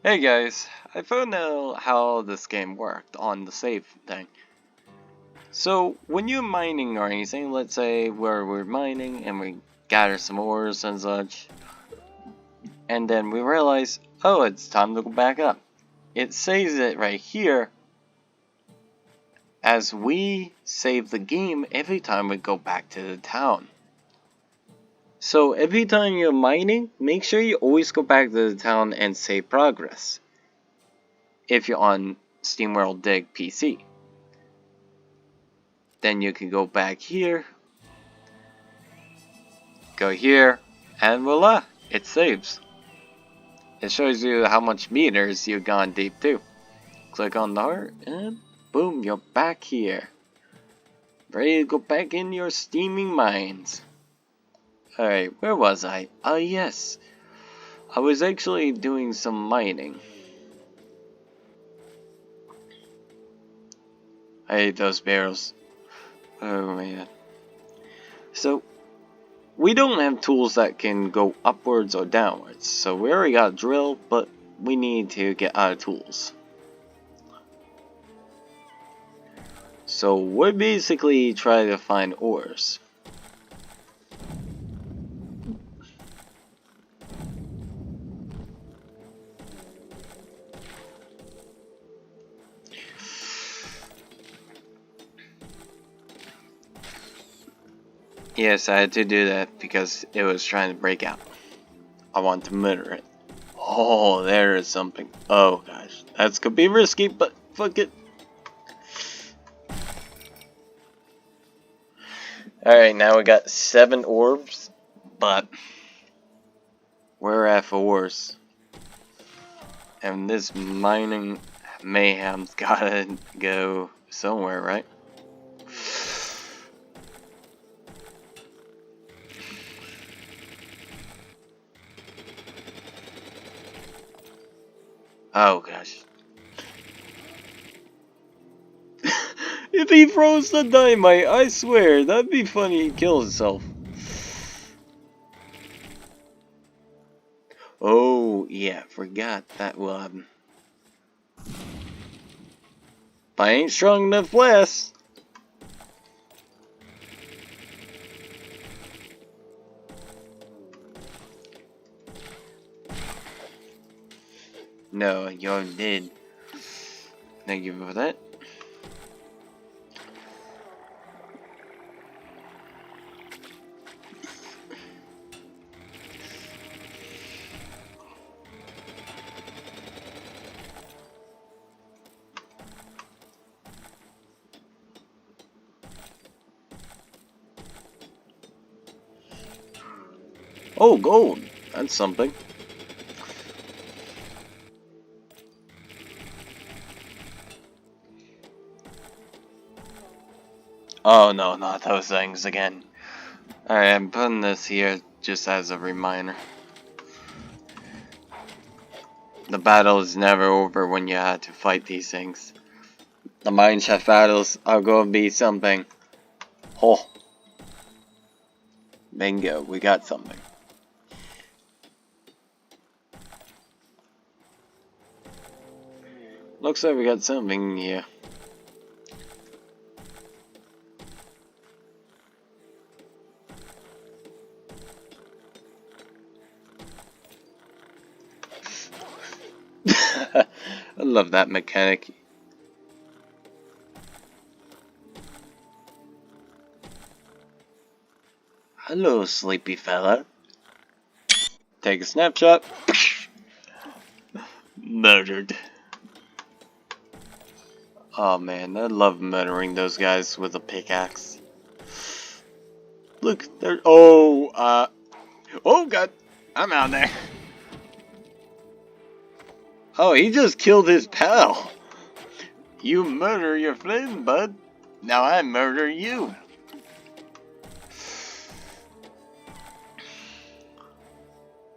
Hey guys, I found out how this game worked on the save thing. So when you're mining or anything, let's say where we're mining and we gather some ores and such, and then we realize, oh, it's time to go back up. It saves it right here as we save the game every time we go back to the town. So every time you're mining, make sure you always go back to the town and save progress. If you're on SteamWorld Dig PC. Then you can go back here, go here, and voila, it saves. It shows you how much meters you've gone deep too. Click on the heart, and boom, you're back here. Ready to go back in your steaming mines. Alright, where was I? Oh yes, I was actually doing some mining. I hate those barrels. Oh man. So, we don't have tools that can go upwards or downwards, so we already got a drill, but we need to get our tools. So we're basically trying to find ores. Yes, I had to do that because it was trying to break out. I want to murder it. Oh, there is something. Oh gosh, that's could be risky, but fuck it. Alright, now we got 7 orbs, but we're at for worse. And this mining mayhem's gotta go somewhere, right? Oh gosh. If he throws the dynamite, I swear, that'd be funny he'd kill himself. Oh, yeah, forgot that one. But I ain't strong enough last. No, you did. Thank you for that. Oh, gold. That's something. Oh no, not those things again. Alright, I'm putting this here just as a reminder. The battle is never over when you have to fight these things. The mineshaft battles are going to be something. Oh. Bingo, we got something. Looks like we got something here. I love that mechanic. Hello, sleepy fella. Take a snapshot. Murdered. Oh man, I love murdering those guys with a pickaxe. Look, they're. Oh god, I'm out there. Oh, he just killed his pal. You murder your friend, bud. Now I murder you.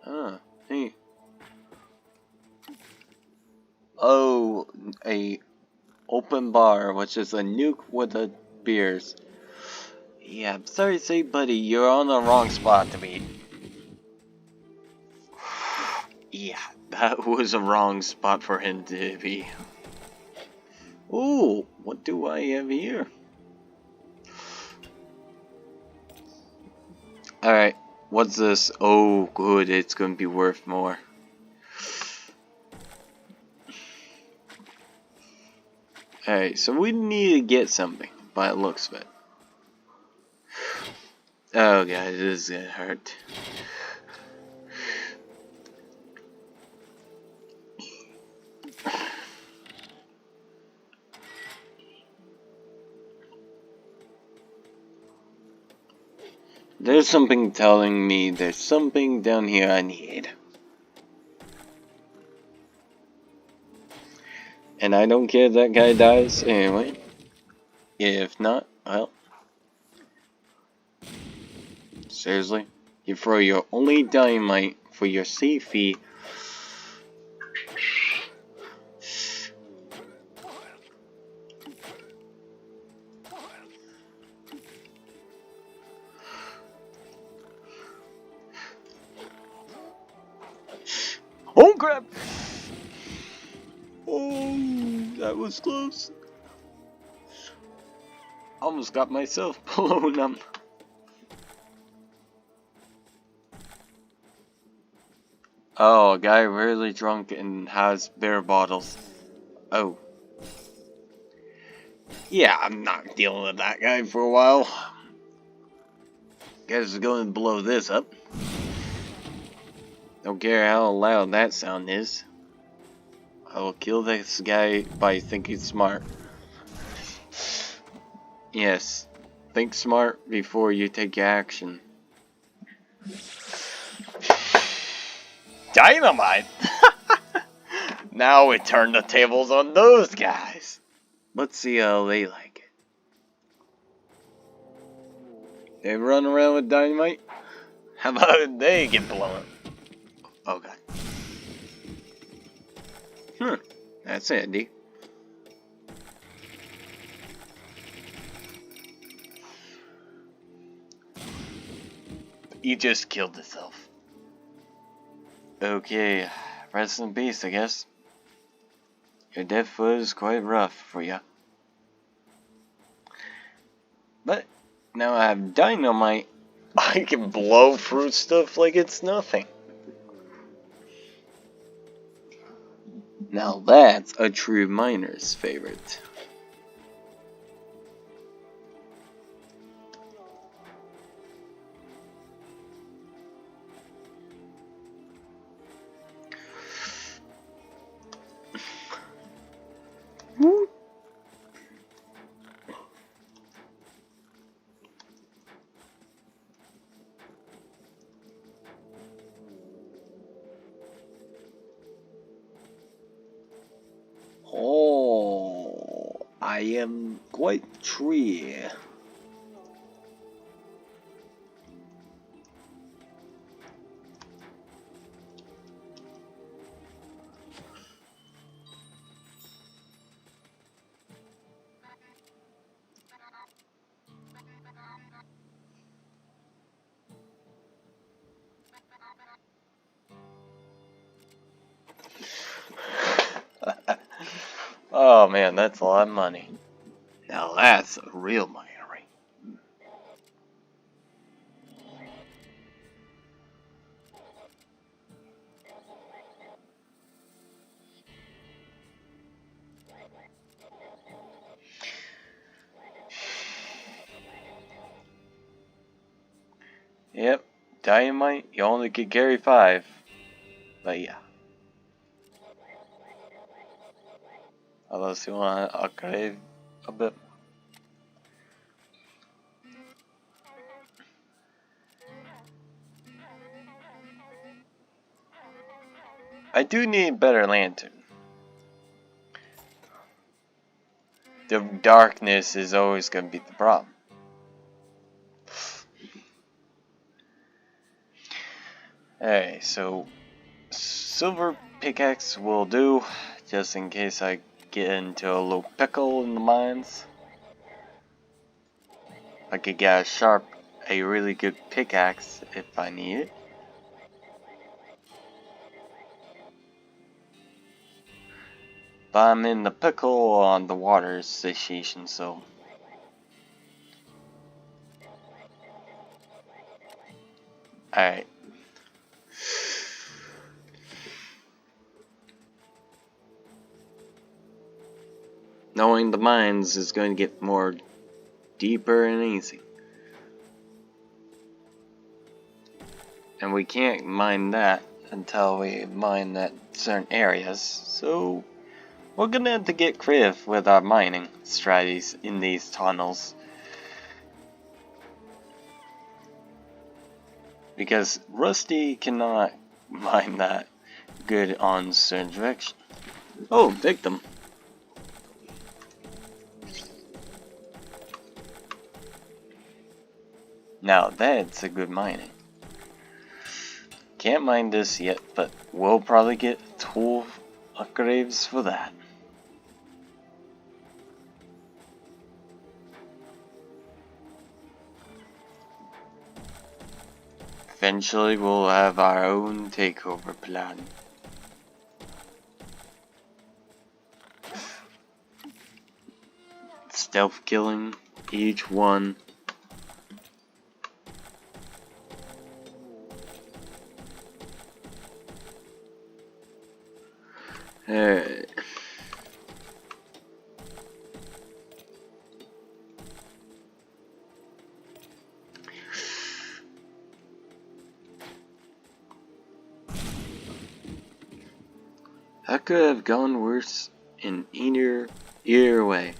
Huh, hey. Oh, a open bar, which is a nuke with the beers. Yeah, I'm sorry to say, buddy, you're on the wrong spot to be. Yeah, That was a wrong spot for him to be. Ooh, what do I have here? Alright, what's this? Oh, good, it's gonna be worth more. Alright, so we need to get something by the looks of it. Oh god, this is gonna hurt. There's something telling me there's something down here I need. And I don't care if that guy dies anyway. If not, well. Seriously? You throw your only dynamite for your safety. Oh crap! Oh, that was close. Almost got myself blown up. Oh, a guy really drunk and has beer bottles. Oh. Yeah, I'm not dealing with that guy for a while. Guess we're going to blow this up. Don't care how loud that sound is. I will kill this guy by thinking smart. Yes. Think smart before you take action. Dynamite! Now we turn the tables on those guys. Let's see how they like it. They run around with dynamite? How about they get blown? Oh god. That's handy. He just killed himself. Okay, rest in peace, I guess. Your death was quite rough for ya. But now I have dynamite. I can blow through stuff like it's nothing. Now that's a true miner's favorite. Oh, I am quite tree. Oh man, that's a lot of money. Now that's a real minery. Yep, dynamite, you only could carry 5. But yeah. Unless you want to upgrade a bit. I do need a better lantern. The darkness is always going to be the problem. Alright, so silver pickaxe will do, just in case I get into a little pickle in the mines. I could get a really good pickaxe if I need it. But I'm in the pickle on the water situation, so... Alright. Knowing the mines is going to get more deeper and easy. And we can't mine that until we mine that certain areas, so we're gonna have to get creative with our mining strategies in these tunnels. Because Rusty cannot mine that good on certain direction. Oh, victim. Now that's a good mining. Can't mine this yet, but we'll probably get tool upgrades for that. Eventually we'll have our own takeover plan. Stealth killing each one. Alright. That could have gone worse in either way.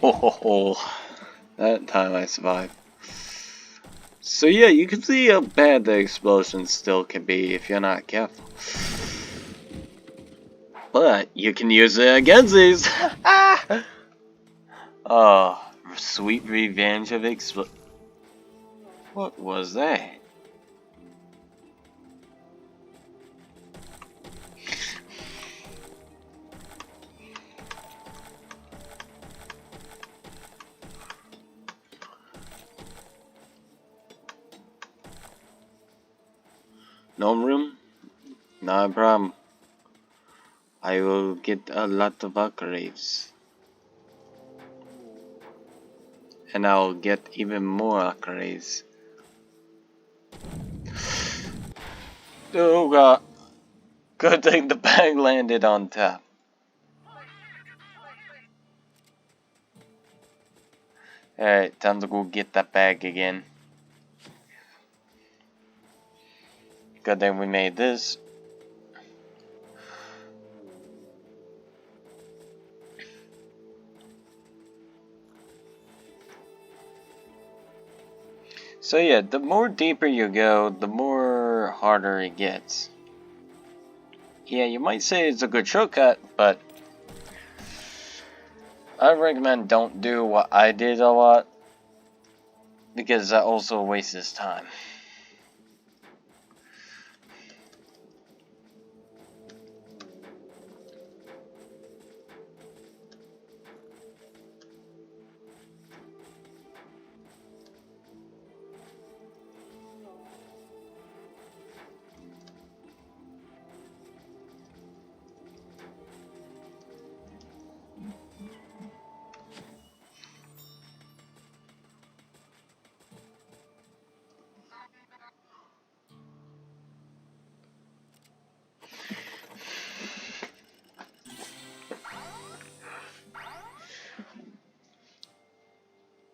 Oh, that time I survived. So yeah, you can see how bad the explosion still can be if you're not careful. But you can use it against these. Oh, sweet revenge of What was that? No room? Not a problem. I will get a lot of upgrades. And I'll get even more upgrades. Oh god. Good thing the bag landed on top. Alright, time to go get that bag again. Good thing we made this. So yeah, the more deeper you go, the more harder it gets. Yeah, you might say it's a good shortcut, but I recommend don't do what I did a lot, because that also wastes time.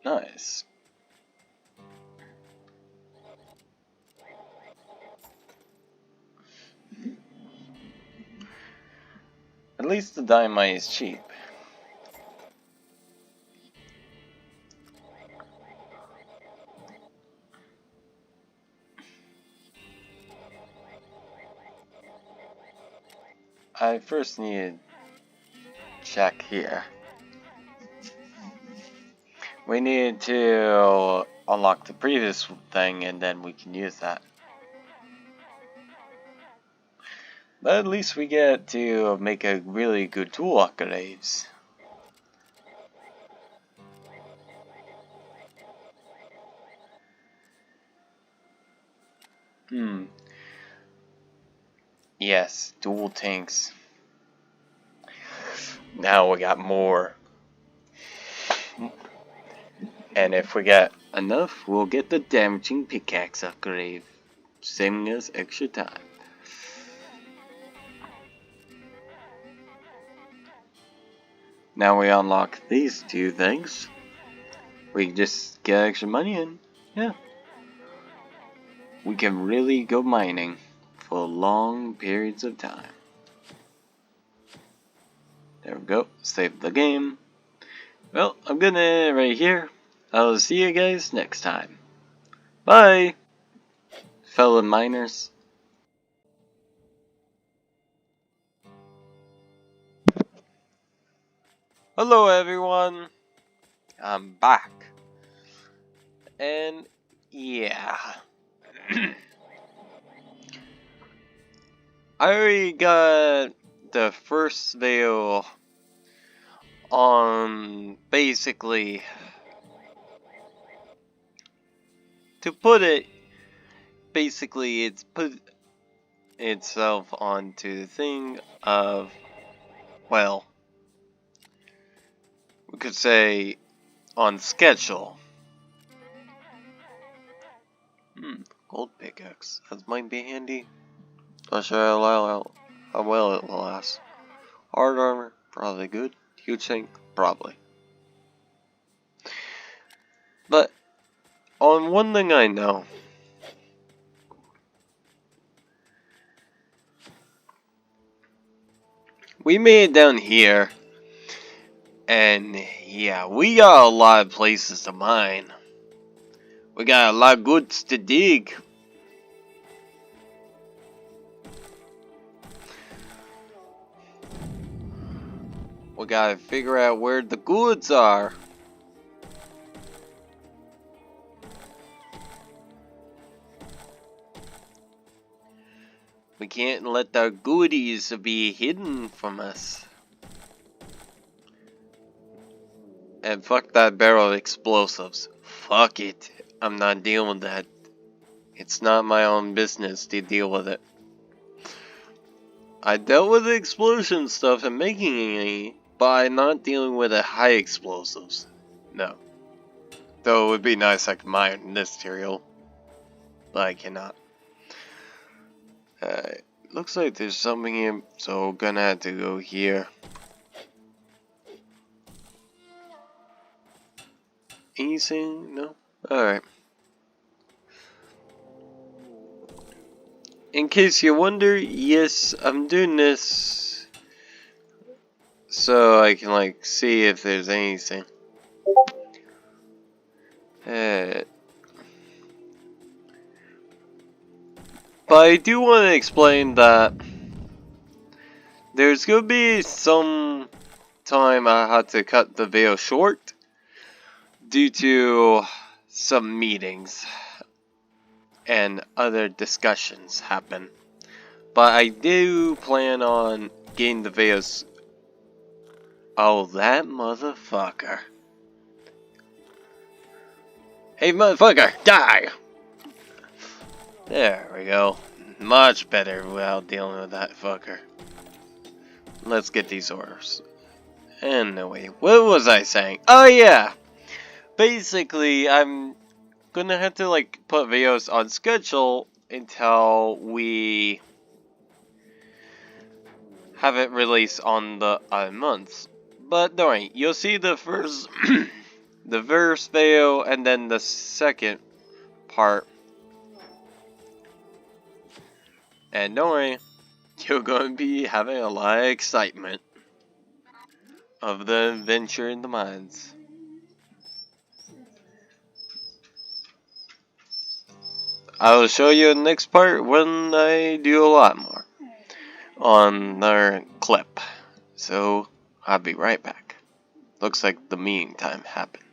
Nice. At least the dynamite is cheap. I first need to check here. We need to unlock the previous thing and then we can use that. But at least we get to make a really good tool upgrades. Yes, dual tanks. Now we got more. And if we get enough, we'll get the damaging pickaxe upgrade, saving us extra time. Now we unlock these two things. We just get extra money and yeah. We can really go mining for long periods of time. There we go, save the game. Well, I'm gonna end it right here. I'll see you guys next time. Bye, fellow miners. Hello everyone, I'm back. And yeah. I already got the first video on basically, to put it, basically it's put itself onto the thing of, well, we could say on schedule. Gold pickaxe. That might be handy. Not sure how well it will last. Hard armor, probably good. Huge tank, probably. But on one thing I know, we made it down here, and yeah, we got a lot of places to mine. We got a lot of goods to dig. We gotta figure out where the goods are. We can't let the goodies be hidden from us. And fuck that barrel of explosives. Fuck it. I'm not dealing with that. It's not my own business to deal with it. I dealt with the explosion stuff and making it, but I'm not dealing with the high explosives. No. Though it would be nice I could mine this material. But I cannot. Looks like there's something here, so we're gonna have to go here. Anything? No? Alright. In case you wonder, yes, I'm doing this so I can like see if there's anything. But I do want to explain that there's gonna be some time I had to cut the video short due to some meetings and other discussions happen. But I do plan on getting the videos. Oh, that motherfucker. Hey, motherfucker, die! There we go. Much better without dealing with that fucker. Let's get these orders. Anyway, what was I saying? Oh yeah! Basically, I'm gonna have to like put videos on schedule until we have it released on the months. But don't worry, you'll see the first the first video and then the second part. And don't worry, you're going to be having a lot of excitement of the adventure in the mines. I will show you the next part when I do a lot more. on their clip. So I'll be right back. Looks like the meeting time happened.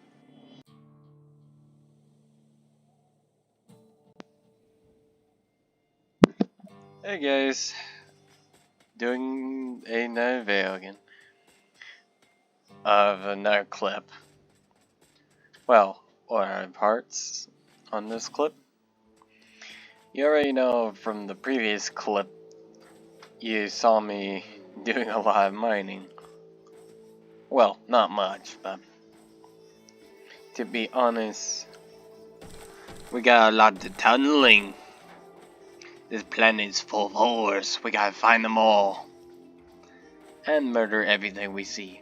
Hey guys, doing another video again of another clip. Well, what are parts on this clip? You already know from the previous clip, you saw me doing a lot of mining. Well, not much, but to be honest, we got a lot of tunneling. This planet's full of horrors. We gotta find them all. And murder everything we see.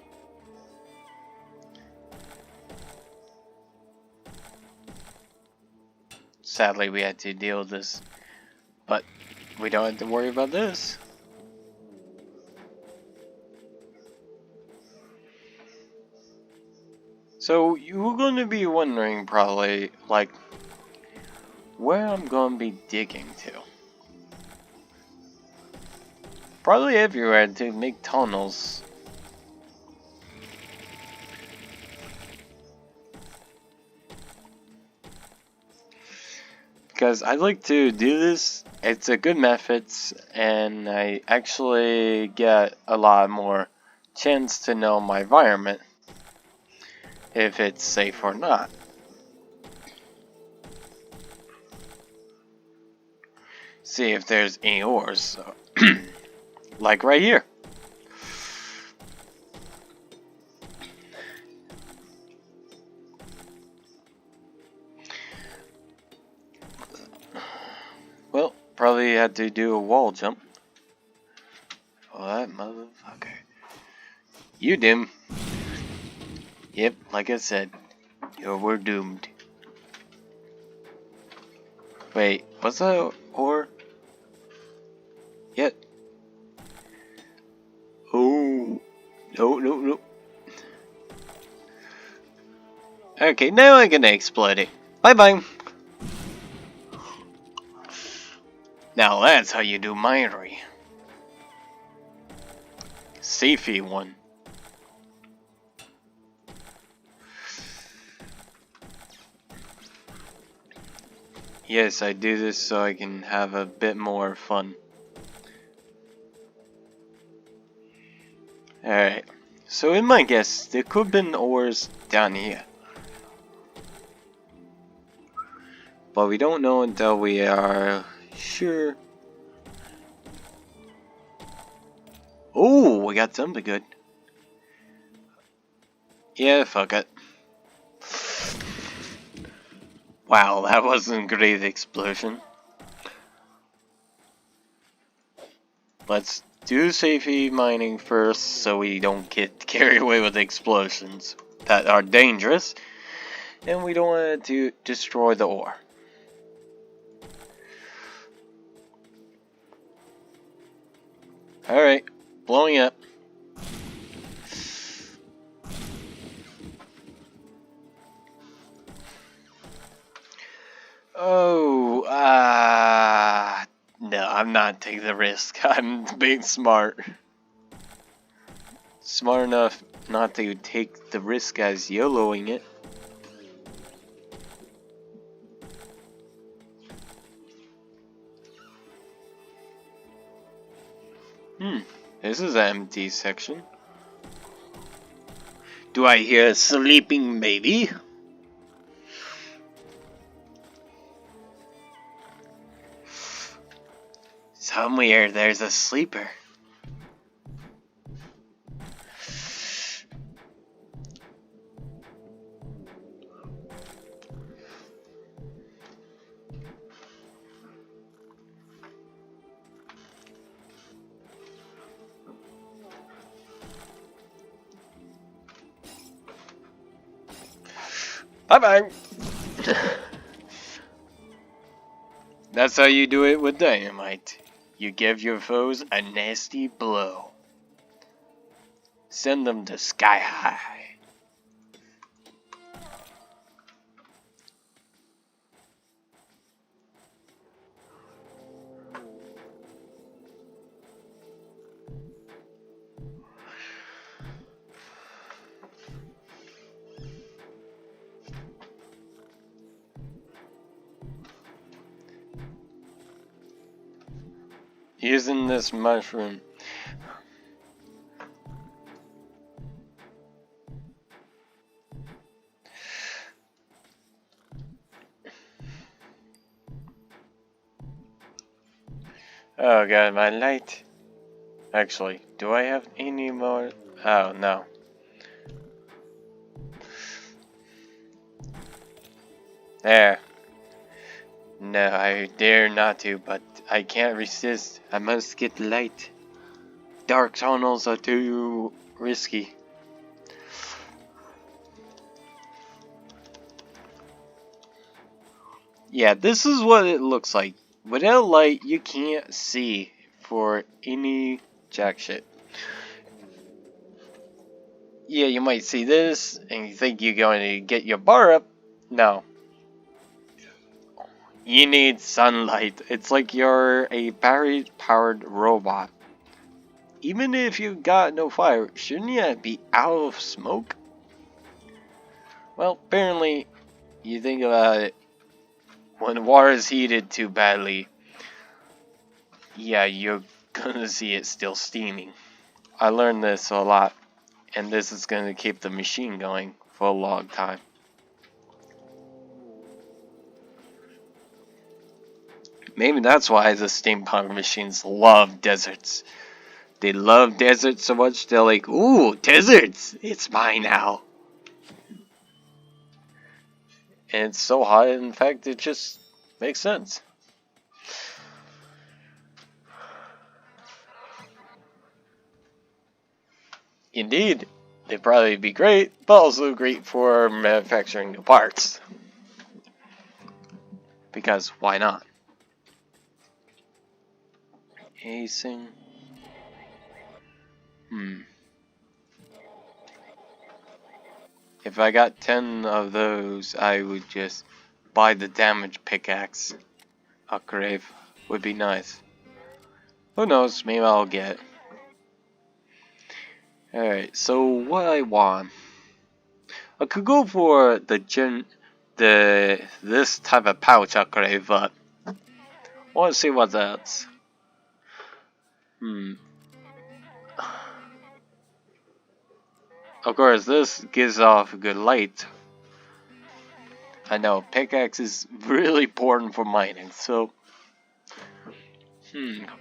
Sadly, we had to deal with this. But we don't have to worry about this. So, you're gonna be wondering probably, like, where I'm gonna be digging to. Probably everywhere to make tunnels. Because I like to do this, it's a good method, and I actually get a lot more chance to know my environment, if it's safe or not. See if there's any ores, so like right here. Well, probably had to do a wall jump. Oh, that motherfucker. You dim. Yep, like I said, we're doomed. Wait, what's that ore? Yep. Oh, no. Okay, now I'm gonna explode it. Bye. Now that's how you do minery. Safety one. Yes, I do this so I can have a bit more fun. Alright, so in my guess, there could have been ores down here. But we don't know until we are sure. Oh, we got something good. Yeah, fuck it. Wow, that wasn't a great explosion. Let's do safety mining first so we don't get carried away with explosions that are dangerous. And we don't want to destroy the ore. Alright, blowing up. Oh, no, I'm not taking the risk. I'm being smart. Smart enough not to take the risk as YOLOing it. This is an empty section. Do I hear a sleeping baby? Somewhere there's a sleeper. Bye. That's how you do it with dynamite. You give your foes a nasty blow. Send them to sky high. using this mushroom. Oh god, my light. Actually, do I have any more? Oh no. There. No, I dare not to, but I can't resist. I must get light. Dark tunnels are too risky. Yeah, this is what it looks like. Without light, you can't see for any jack shit. Yeah, you might see this, and you think you're going to get your bar up. No. You need sunlight. It's like you're a battery-powered robot. Even if you got no fire, shouldn't you be out of smoke? Well, apparently, you think about it. When water is heated too badly, yeah, you're gonna see it still steaming. I learned this a lot, and this is gonna keep the machine going for a long time. Maybe that's why the steampunk machines love deserts. They love deserts so much, they're like, ooh, deserts! It's mine now. And it's so hot, in fact, it just makes sense. Indeed, they'd probably be great, but also great for manufacturing new parts. Because why not? Acing. If I got 10 of those, I would just buy the damage pickaxe. Upgrade would be nice. Who knows, maybe I'll get it. Alright, so what I want. I could go for this type of pouch upgrade, but I want to see what that's. Of course, this gives off good light. I know, pickaxe is really important for mining, so.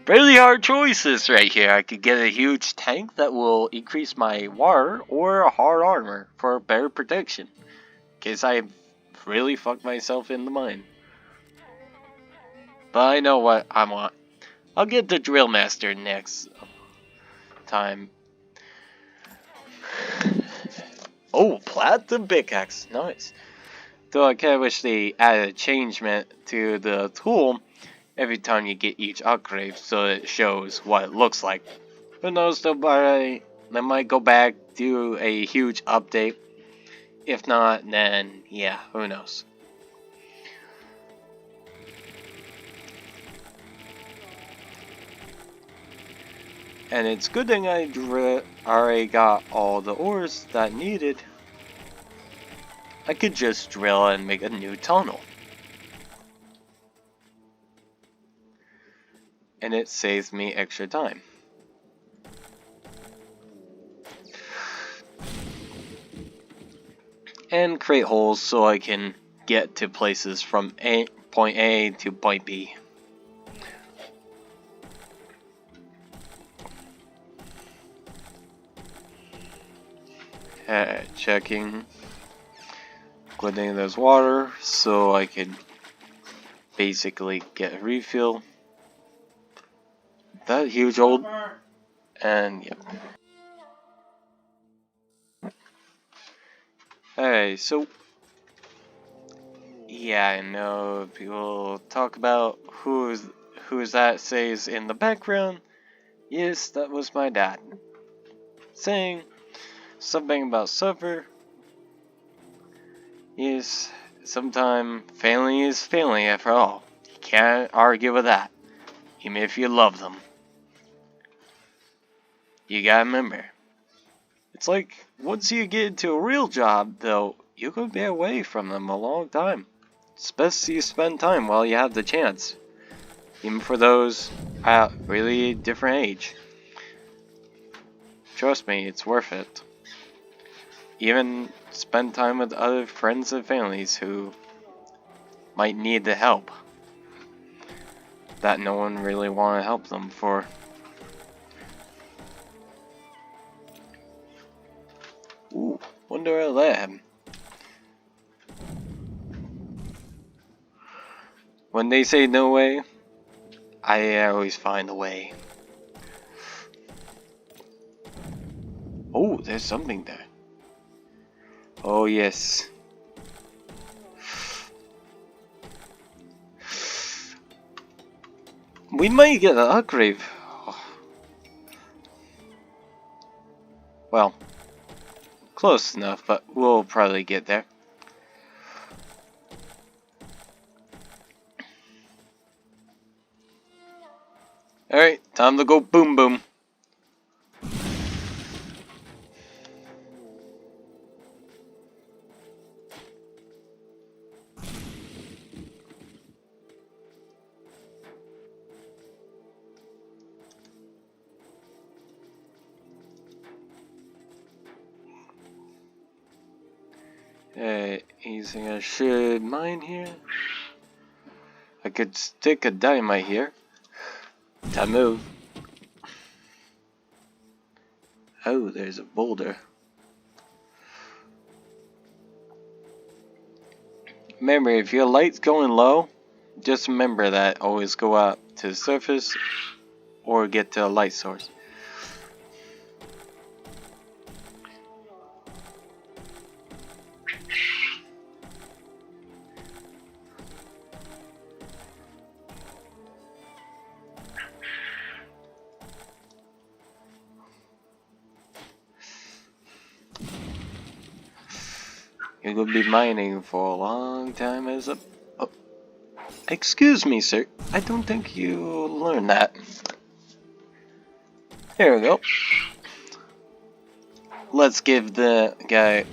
Really hard choices right here. I could get a huge tank that will increase my water, or a hard armor for better protection. In case I really fuck myself in the mine. But I know what I want. I'll get the drill master next time. Oh, platinum pickaxe, nice. Though I kinda wish they added a changement to the tool every time you get each upgrade so it shows what it looks like. Who knows, they might go back, do a huge update. If not, then yeah, who knows. And it's good thing I already got all the ores that needed. I could just drill and make a new tunnel. And it saves me extra time. And create holes so I can get to places from point A to point B. Checking. Cleaning there's water so I can basically get a refill. That huge old. And yep. Alright, so. Yeah, I know people talk about who's that says in the background. Yes, that was my dad. Saying something about supper. Yes, sometimes family is family after all. You can't argue with that, even if you love them. You gotta remember. It's like, once you get into a real job, though, you could be away from them a long time. It's best you spend time while you have the chance. even for those at really different age. Trust me, it's worth it. Even spend time with other friends and families who might need the help that no one really want to help them for. Ooh, wonder at that. When they say no way, I always find a way. Oh, there's something there. Oh yes. We might get an upgrade. Well, close enough, but we'll probably get there. Alright, time to go boom boom. Anything I should mine here? I could stick a dynamite here. Time move. Oh, there's a boulder. Remember, if your light's going low, just remember that. Always go out to the surface or get to a light source. You're gonna be mining for a long time as a... Oh. Excuse me, sir. I don't think you learned that. There we go. Let's give the guy...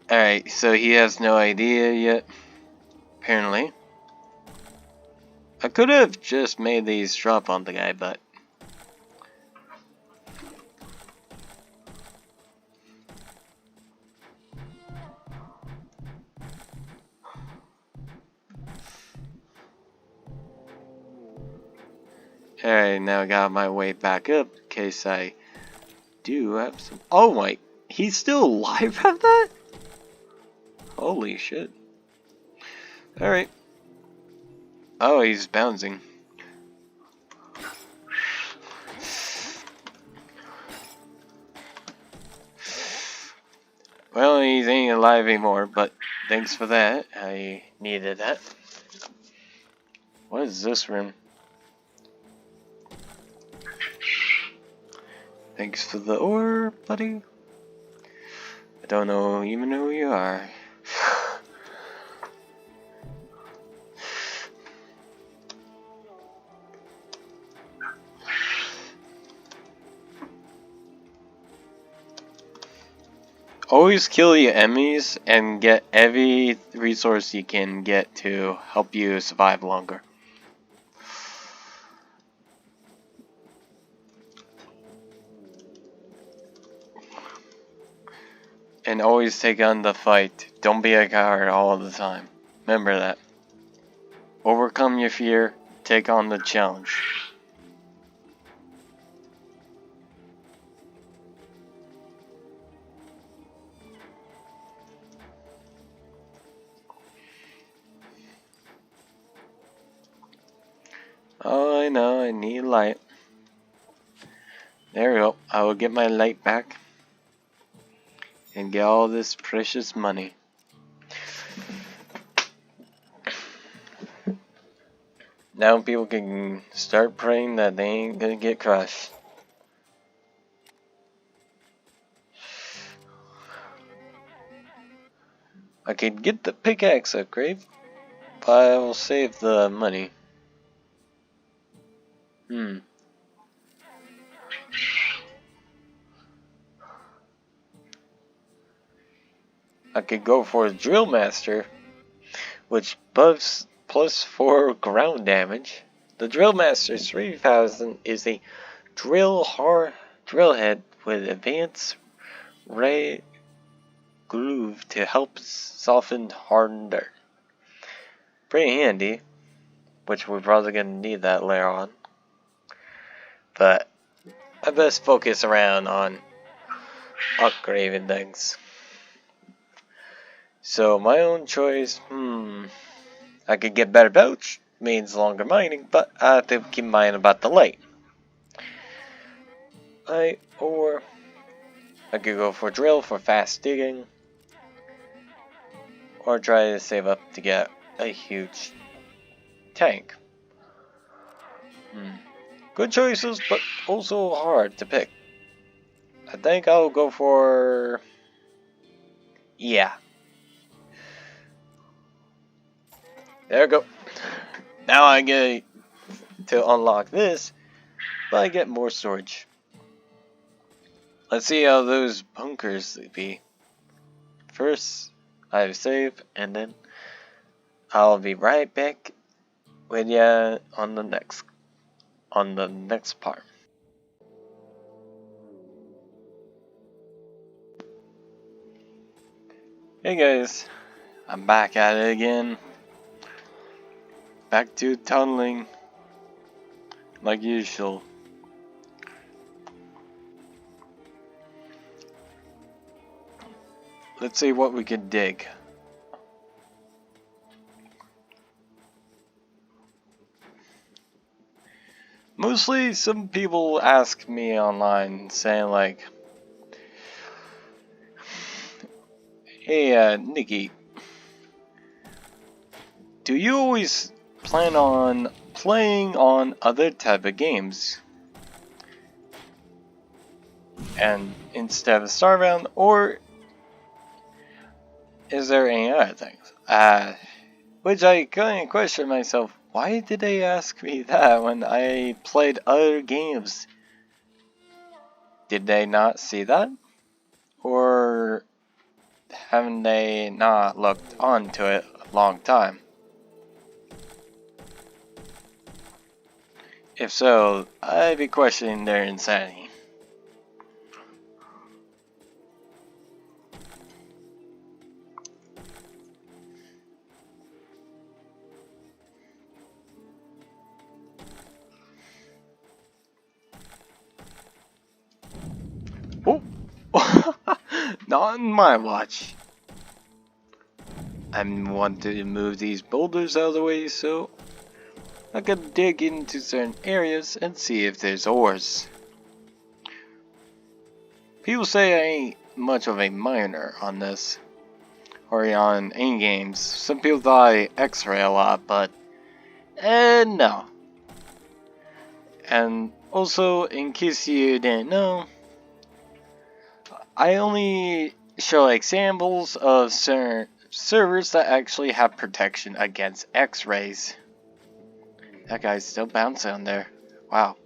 Alright, so he has no idea yet. Apparently. I could have just made these drop on the guy, but... Alright, now I got my way back up in case I do have some... Oh my... He's still alive at that? Holy shit. Alright. Oh, he's bouncing. Well, he ain't alive anymore, but thanks for that. I needed that. What is this room? Thanks for the ore, buddy. I don't know even who you are. Always kill your enemies and get every resource you can get to help you survive longer. And always take on the fight. Don't be a coward all the time. Remember that. Overcome your fear. Take on the challenge. Oh, I know. I need light. There we go. I will get my light back. And get all this precious money. Now people can start praying that they ain't gonna get crushed. I could get the pickaxe upgrade, but I will save the money. I could go for a drill master, which buffs plus 4 ground damage. The Drill Master 3000 is a drill head with advanced ray groove to help soften hardened dirt. Pretty handy, which we're probably gonna need that later on. But I best focus around on upgrading things. So my own choice, I could get better pouch, means longer mining, but I have to keep in mind about the light. Or I could go for drill for fast digging, or try to save up to get a huge tank. Good choices, but also hard to pick. I think I'll go for... yeah. There we go. Now I get to unlock this, but I get more storage. Let's see how those bunkers be. First, I have save, and then I'll be right back with ya on the next part. Hey guys, I'm back at it again. Back to tunneling, like usual. Let's see what we can dig. Mostly, some people ask me online, saying like, "Hey, Nikki, do you always plan on playing on other type of games, and instead of Starbound, or is there any other things?" Which I kind of question myself, why did they ask me that when I played other games? Did they not see that? Or haven't they not looked onto it a long time? If so, I'd be questioning their insanity. Oh! Not on my watch. I want to move these boulders out of the way so I can dig into certain areas and see if there's ores. People say I ain't much of a miner on this, or on any games. Some people thought I X-ray a lot, but no. And also, in case you didn't know, I only show examples of certain servers that actually have protection against X-rays. That guy's still bouncing there. Wow.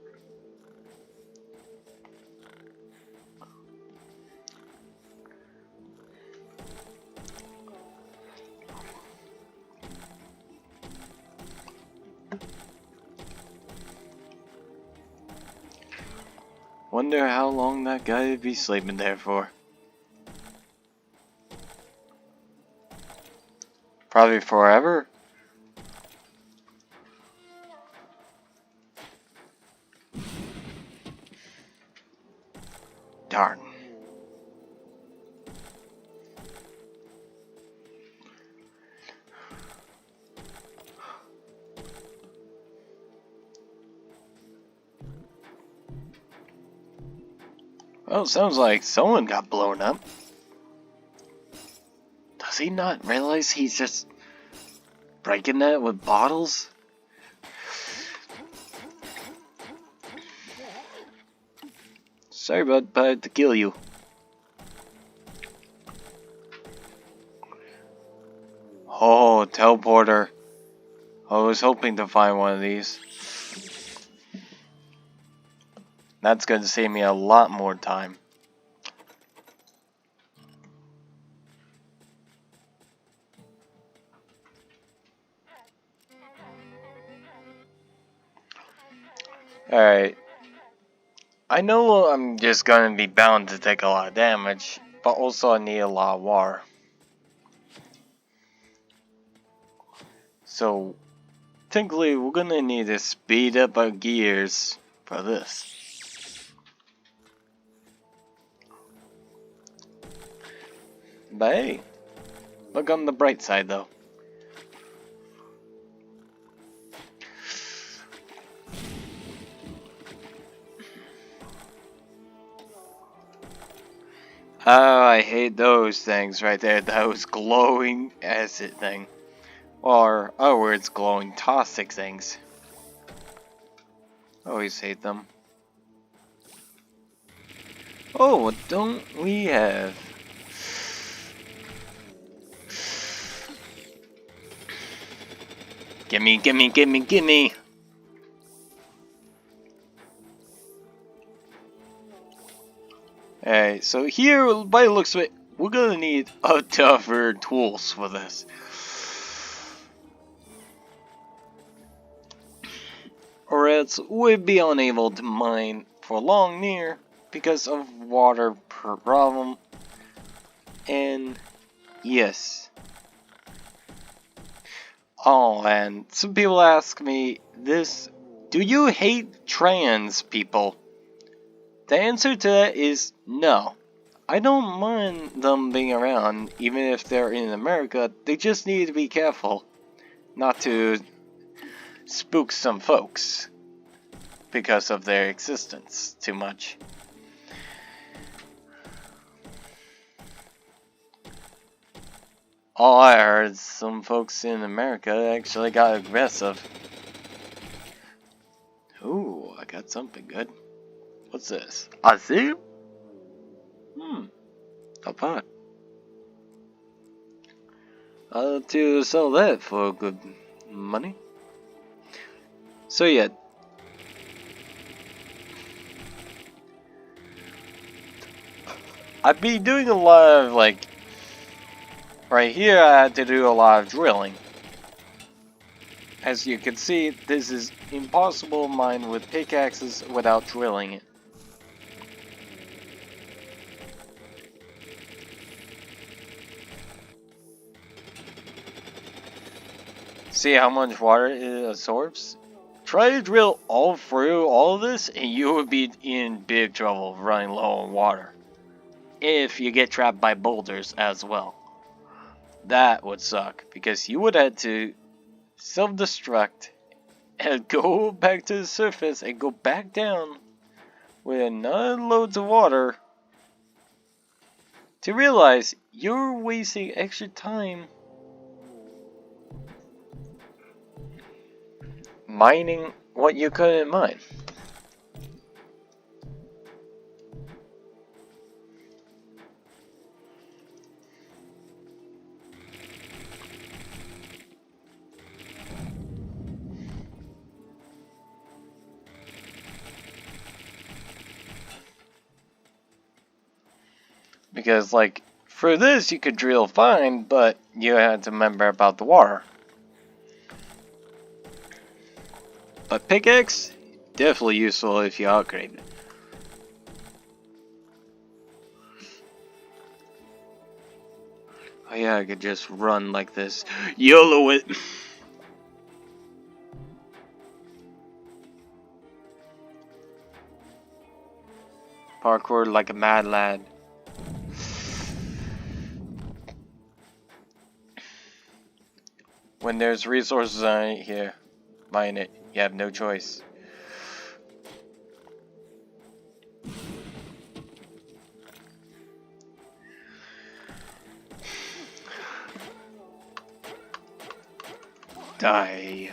Wonder how long that guy would be sleeping there for. Probably forever. Darn. Well, it sounds like someone got blown up. Does he not realize he's just breaking that with bottles? Sorry, bud, but I had to kill you. Oh, teleporter. I was hoping to find one of these. That's going to save me a lot more time. Alright. I know I'm just gonna be bound to take a lot of damage, but also I need a lot of water. So, technically we're gonna need to speed up our gears for this. But hey, look on the bright side though. Oh, I hate those things right there. Those glowing acid thing. Or other words, glowing toxic things. Always hate them. Oh, what don't we have? Gimme, gimme, gimme, gimme! Alright, so here, by the looks of it, we're gonna need a tougher tools for this. Or else we'd be unable to mine for long near because of water problem. And yes. Oh, and some people ask me this, do you hate trans people? The answer to that is no. I don't mind them being around, even if they're in America. They just need to be careful not to spook some folks because of their existence too much. All I heard, some folks in America actually got aggressive. Ooh, I got something good. What's this? Azul? Not bad. I'll to sell that for good money. So yeah. I've been doing a lot of like, right here I had to do a lot of drilling. As you can see, this is impossible to mine with pickaxes without drilling it. See how much water it absorbs? Try to drill all through all of this and you would be in big trouble running low on water. If you get trapped by boulders as well. That would suck because you would have to self-destruct and go back to the surface and go back down with another loads of water to realize you're wasting extra time mining what you couldn't mine. Because like for this you could drill fine, but you had to remember about the water. But pickaxe, definitely useful if you upgrade it. Oh yeah, I could just run like this. YOLO it! Parkour like a mad lad. When there's resources on it here, mine it. You have no choice. Die.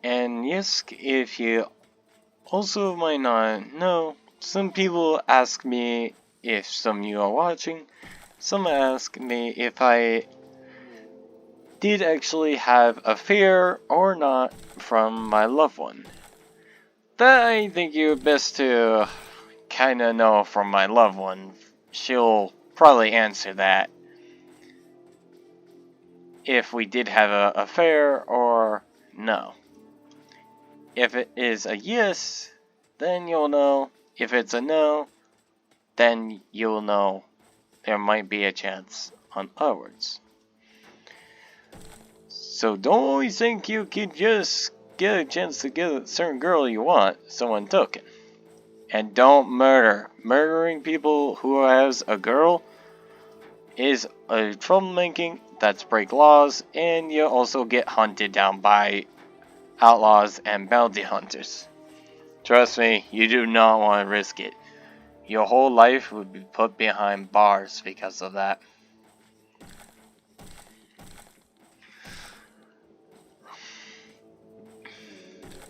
And yes, if you also might not know, some people ask me if some of you are watching, some ask me if I did actually have a fear or not from my loved one. That I think you best to kinda know from my loved one. She'll probably answer that if we did have an affair or no. If it is a yes, then you'll know. If it's a no, then you'll know there might be a chance on ours. So don't always think you can just get a chance to get a certain girl you want, someone took it. And don't murder. Murdering people who has a girl is a troublemaking, that's break laws, and you also get hunted down by outlaws and bounty hunters. Trust me, you do not want to risk it. Your whole life would be put behind bars because of that.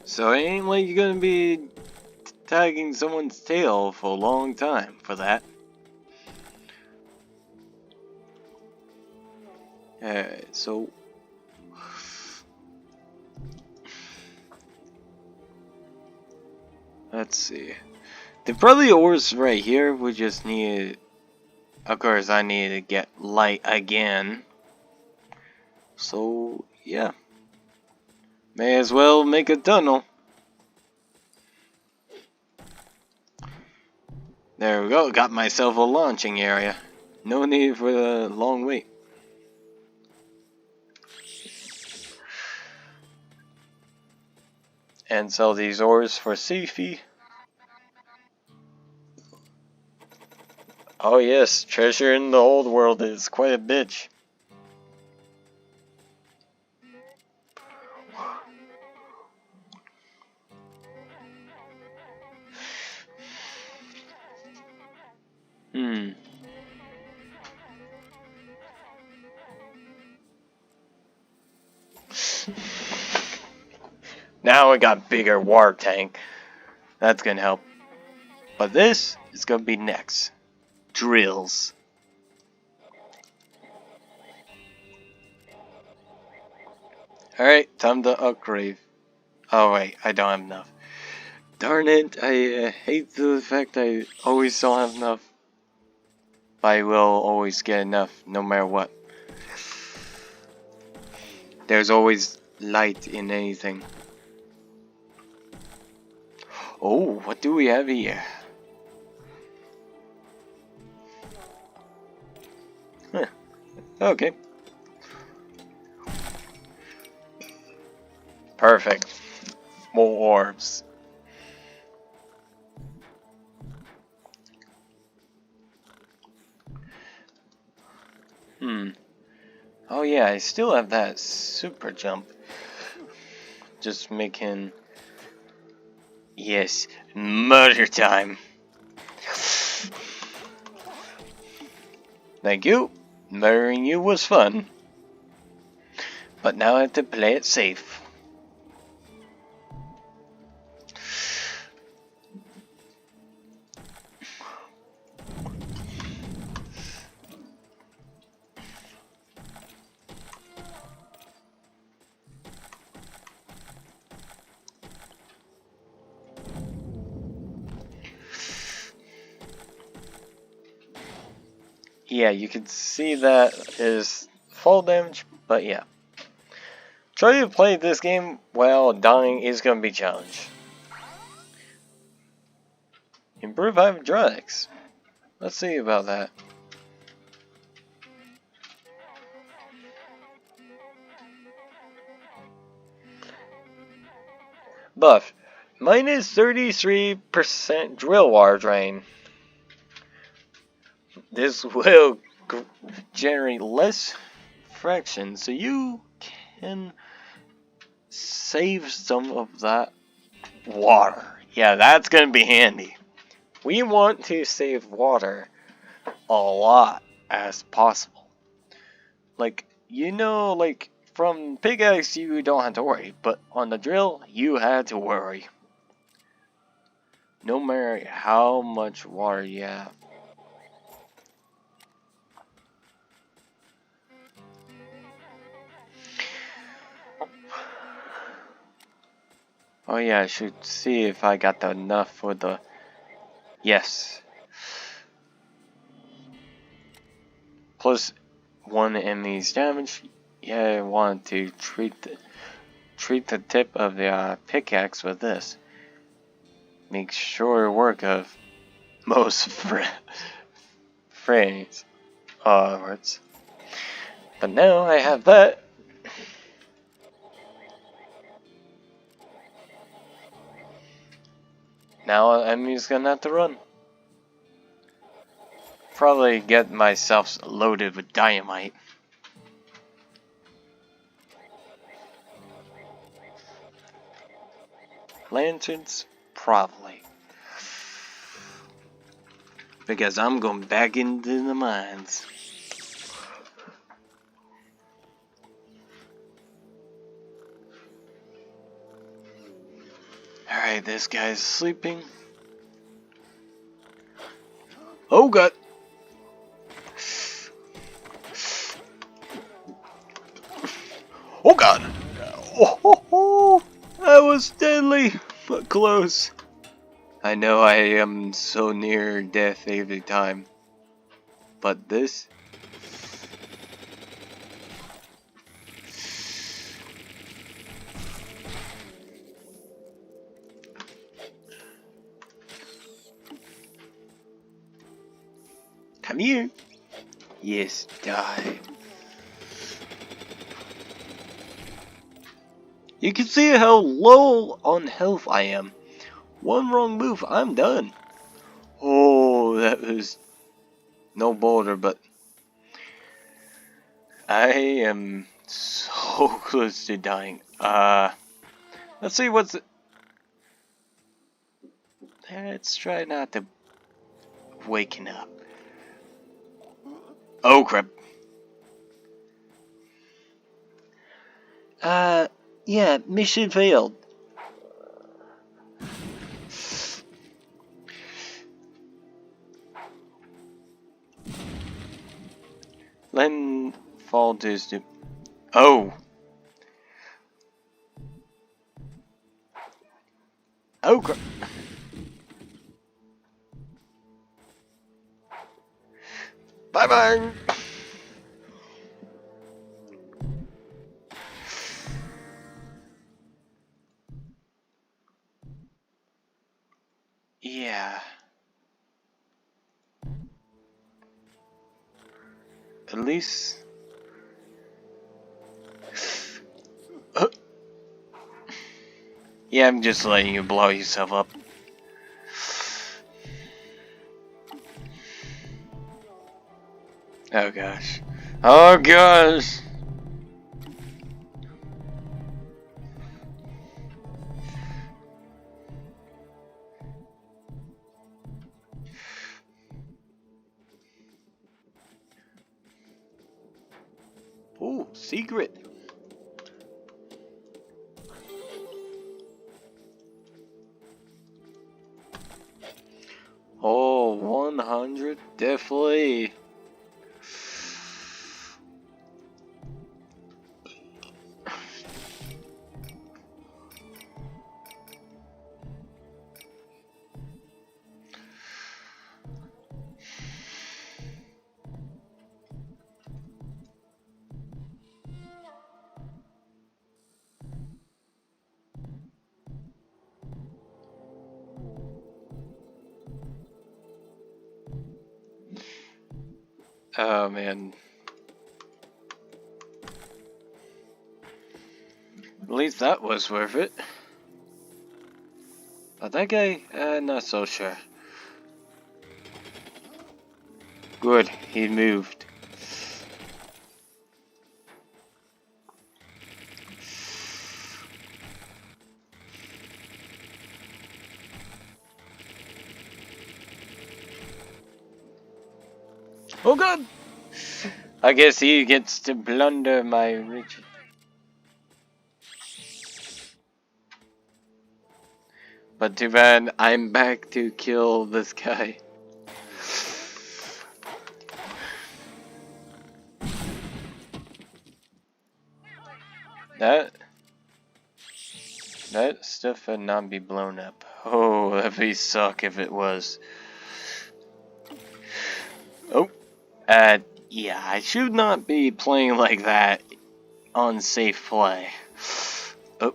So it ain't like you're gonna be tagging someone's tail for a long time for that. So let's see. The probably ores right here. We just need. Of course, I need to get light again. So yeah, may as well make a tunnel. There we go. Got myself a launching area. No need for a long wait. And sell these ores for safety. Oh yes, treasure in the old world is quite a bitch. Now we got bigger water tank. That's gonna help. But this is gonna be next. Drills. Alright, time to upgrade. Oh wait, I don't have enough. Darn it, I hate the fact I always don't have enough. But I will always get enough, no matter what. There's always light in anything. Oh, what do we have here? Huh. Okay. Perfect. More orbs. Oh yeah, I still have that super jump. Just making... Yes, murder time. Thank you. Murdering you was fun. But now I have to play it safe. Yeah, you can see that is fall damage, but yeah. Try to play this game while dying is going to be a challenge. Improve hydraulics. Let's see about that. Buff. Minus 33% drill water drain. This will generate less fraction, so you can save some of that water. Yeah, that's going to be handy. We want to save water a lot as possible. Like, you know, like from pickaxe you don't have to worry, but on the drill you had to worry. No matter how much water you have. Oh yeah, I should see if I got enough for the Yes. Plus 1 enemy's damage. Yeah, I want to treat the tip of the pickaxe with this. Make sure work of most phrase words. But now I have that. Now enemy's gonna have to run. Probably get myself loaded with dynamite. Lanterns? Probably. Because I'm going back into the mines. Alright, this guy's sleeping. Oh god! Oh god! Oh, that was deadly, but close. I know I am so near death every time. But this... Come here. Yes, die. You can see how low on health I am. One wrong move, I'm done. Oh, that was no boulder, but I am so close to dying. Let's see what's... Let's try not to waken up. Oh crap. Yeah, mission failed. Len fall to stoop. Oh. Oh crap. Bye bye. Yeah. At least... Yeah, I'm just letting you blow yourself up. Oh gosh. Oh gosh! Ooh, secret! Oh, 100? Definitely. Oh man. At least that was worth it. But that guy, not so sure. Good, he moved. Oh god! I guess he gets to plunder my riches. But too bad, I'm back to kill this guy. That stuff would not be blown up. Oh, that'd be suck if it was. Yeah, I should not be playing like that on safe play. Oh.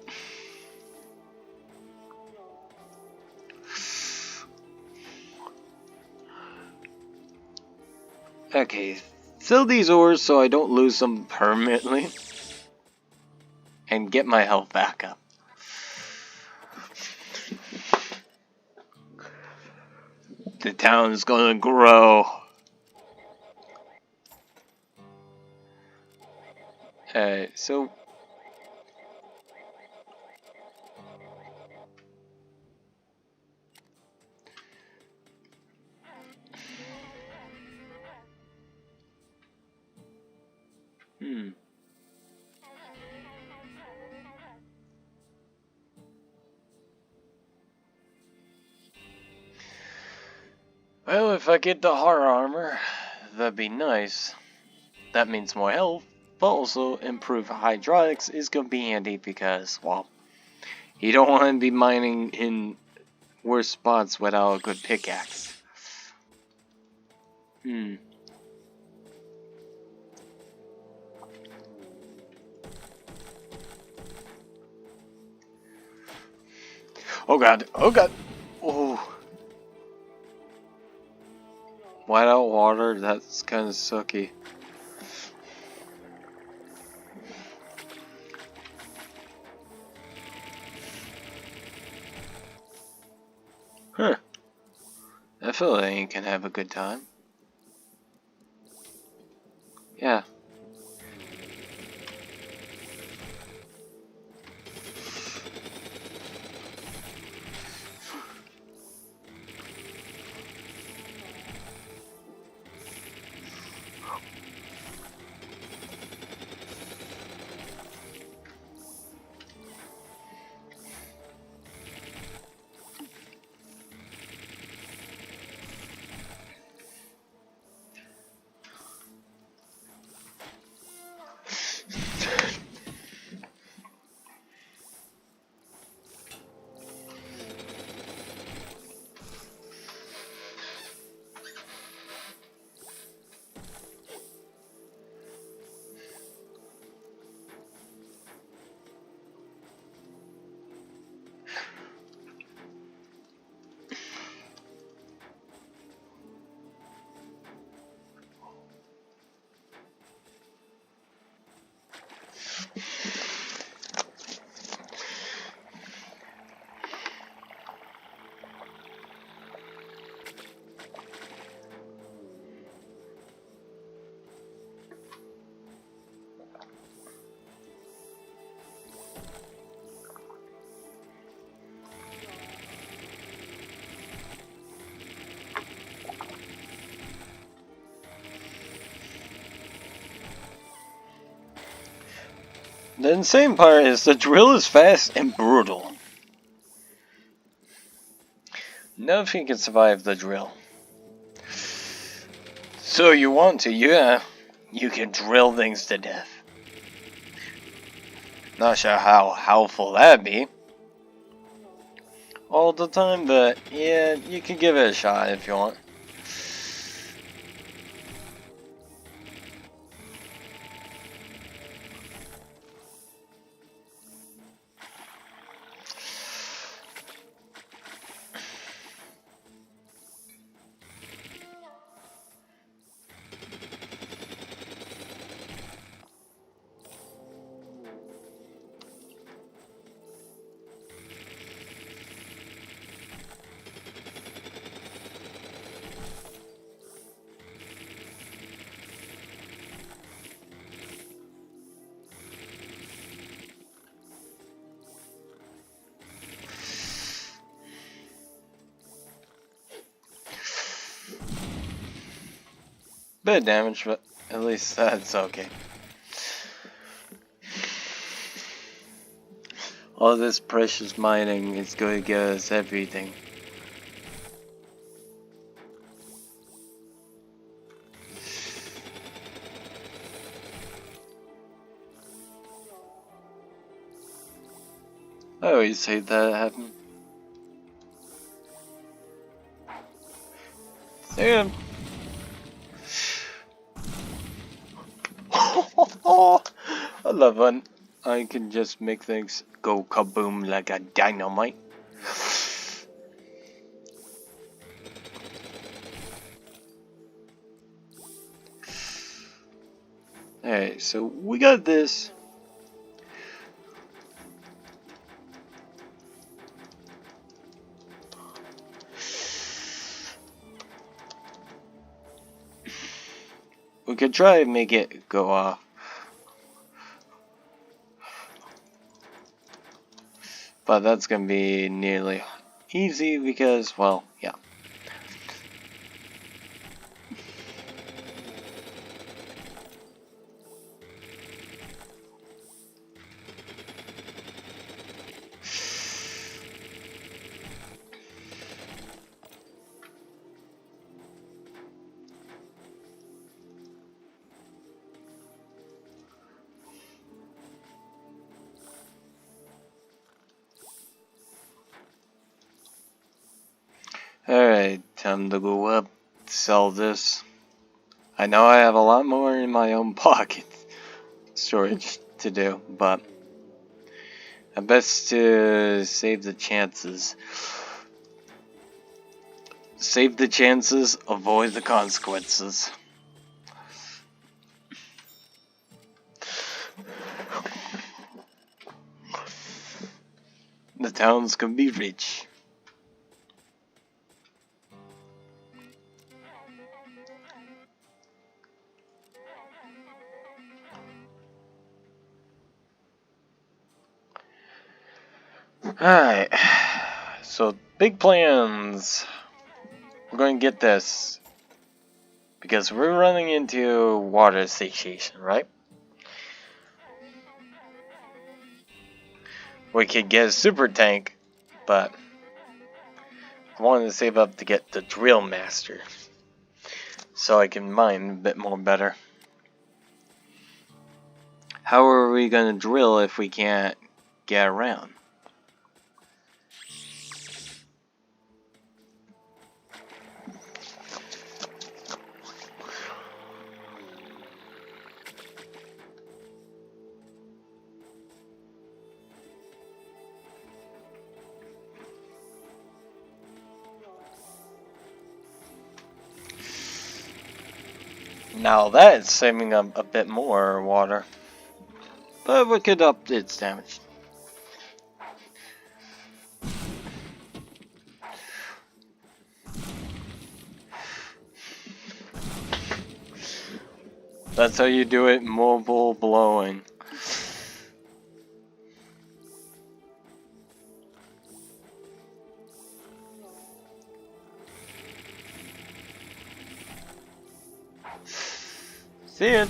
Okay, sell these ores so I don't lose them permanently. And get my health back up. The town's gonna grow. So... Well, if I get the heart armor, that'd be nice. That means more health, but also improved hydraulics is gonna be handy because, well, you don't want to be mining in worse spots without a good pickaxe. Oh god, oh god. Oh. White out water, that's kind of sucky. Huh. I feel like you can have a good time. Yeah. The insane part is the drill is fast and brutal. Nothing can survive the drill. So you want to, yeah, you can drill things to death. Not sure how helpful that'd be all the time, but yeah, you can give it a shot if you want. Bit of damage, but at least that's okay. All this precious mining is going to get us everything. I always hate that happen. Damn. love when I can just make things go kaboom like a dynamite. Alright, so we got this. We could try and make it go off. But that's gonna be nearly easy because, well, yeah. Alright, time to go up, sell this. I know I have a lot more in my own pocket storage to do, but I best to save the chances. Save the chances, avoid the consequences. The towns can be rich. Alright, so big plans. We're going to get this because we're running into water satiation, right? We could get a super tank, but I wanted to save up to get the drill master so I can mine a bit more better. How are we going to drill if we can't get around? Now that's saving up a bit more water, but we could up its damage. That's how you do it, mobile blowing. See it.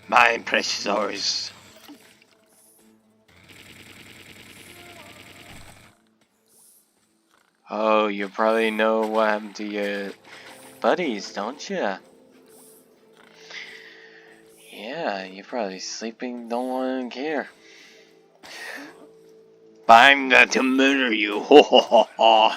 My precious ores. Oh, you probably know what happened to your buddies, don't you? Yeah, you're probably sleeping, don't want to care. But I'm not to murder you, ho ho ho ho.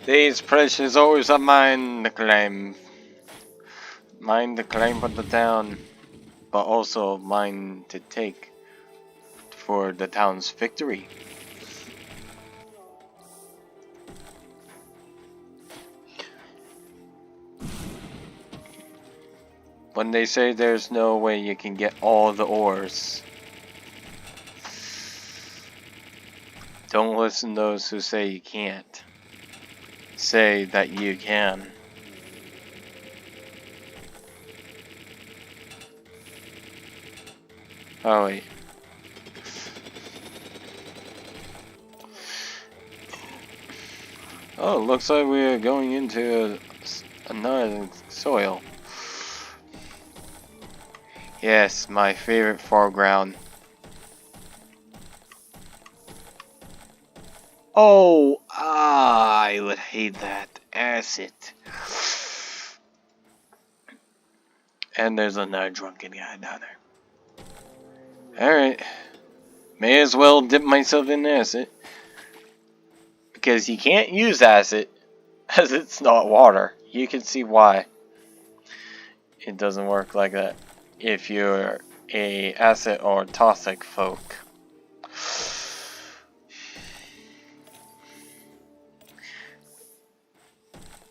These precious ores are mine to claim. Mine to claim for the town, but also mine to take for the town's victory. When they say there's no way you can get all the ores, don't listen to those who say you can't. Say that you can. Oh wait. Oh, looks like we're going into another soil. Yes, my favorite foreground. Oh, I would hate that. Acid. And there's another drunken guy down there. Alright. May as well dip myself in acid. Because you can't use acid as it's not water. You can see why it doesn't work like that if you're a acid or toxic folk.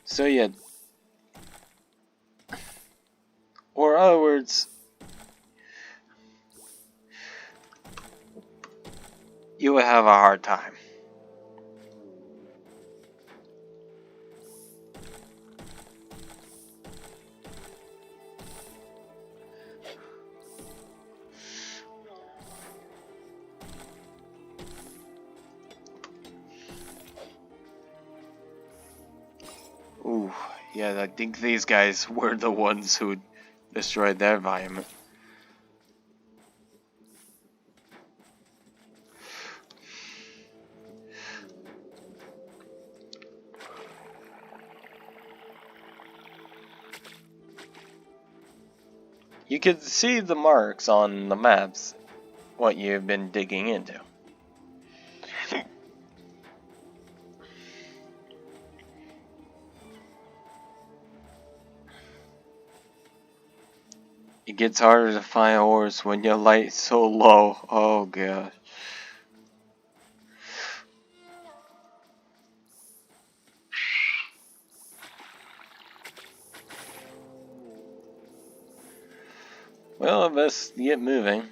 So yeah, or in other words, you would have a hard time. Ooh, yeah, I think these guys were the ones who destroyed their environment. You can see the marks on the maps, what you've been digging into. It gets harder to find ores when your light's so low. Oh god. Well, I best get moving.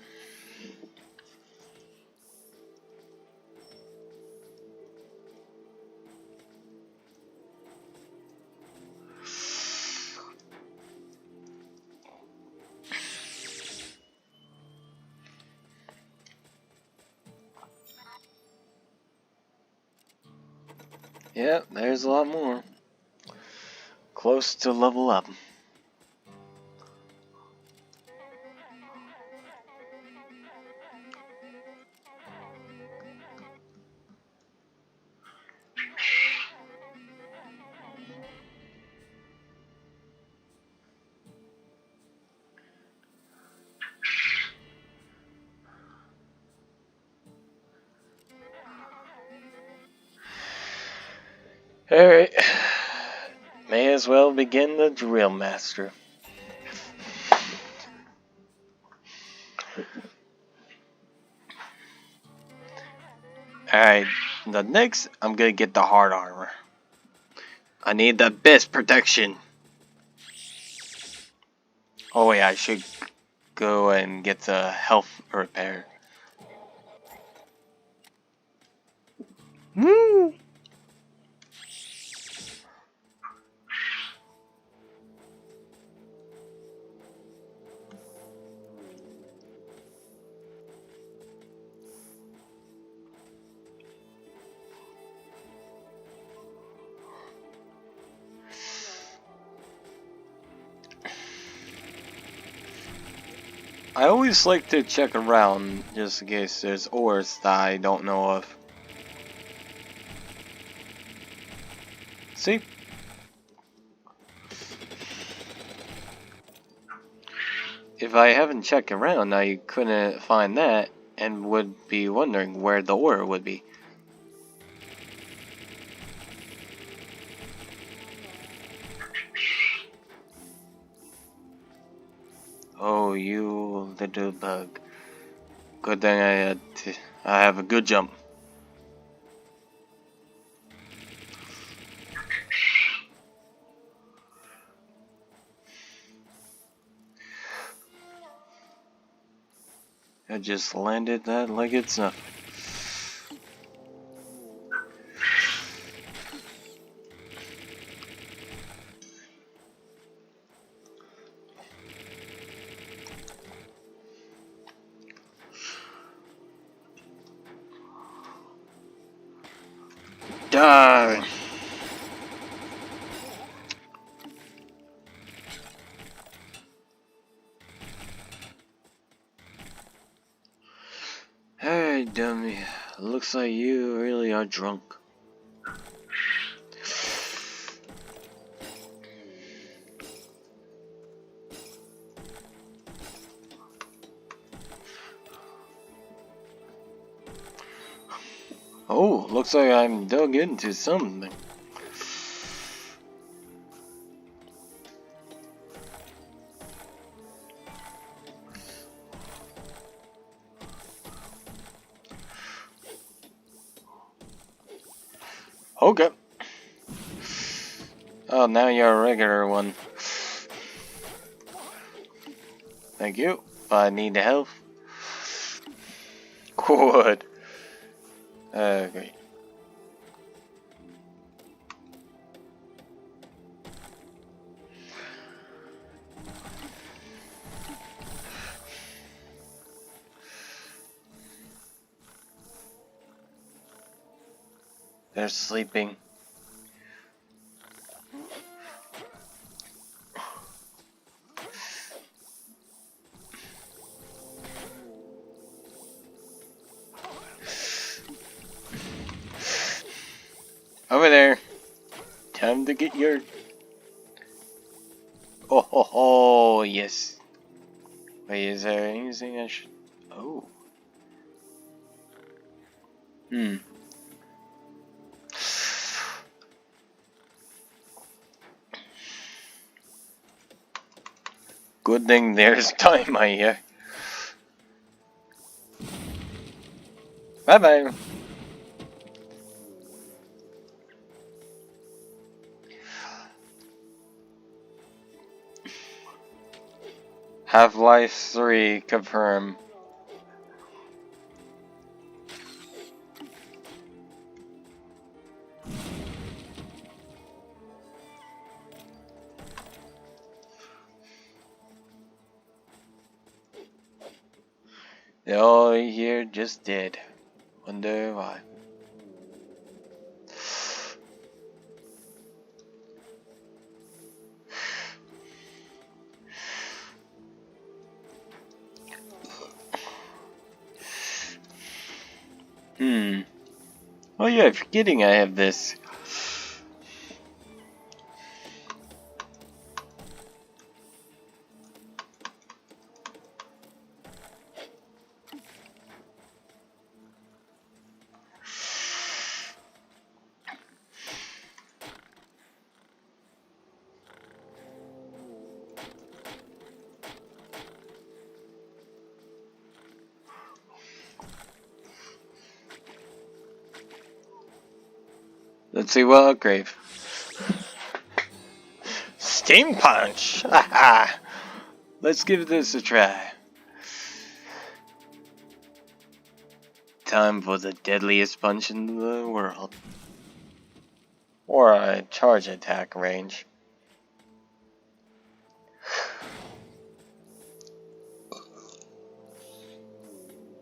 Yep, there's a lot more. Close to level up. Alright. May as well begin the drill master. Alright, the next, I'm gonna get the hard armor. I need the best protection. Oh wait, I should go and get the health repair. Woo! I always like to check around just in case there's ores that I don't know of. See? If I haven't checked around, I couldn't find that and would be wondering where the ore would be. Oh, you little bug. Good thing I have a good jump. I just landed that like it's nothing. Die! Hey, dummy. Looks like you really are drunk. looks like I'm dug into something. Okay. Oh, now you're a regular one. Thank you. I need the help. Good. Great. They're sleeping. Over there. Time to get your... Oh, ho, ho, yes. Wait, is there anything I should... Oh. Good thing there's time, I hear. Bye-bye. Half-Life 3 confirm. They all here just dead. Wonder why. Oh yeah, forgetting I have this. Let's see what upgrade. Steam Punch! Haha! Let's give this a try. Time for the deadliest punch in the world. Or a charge attack range.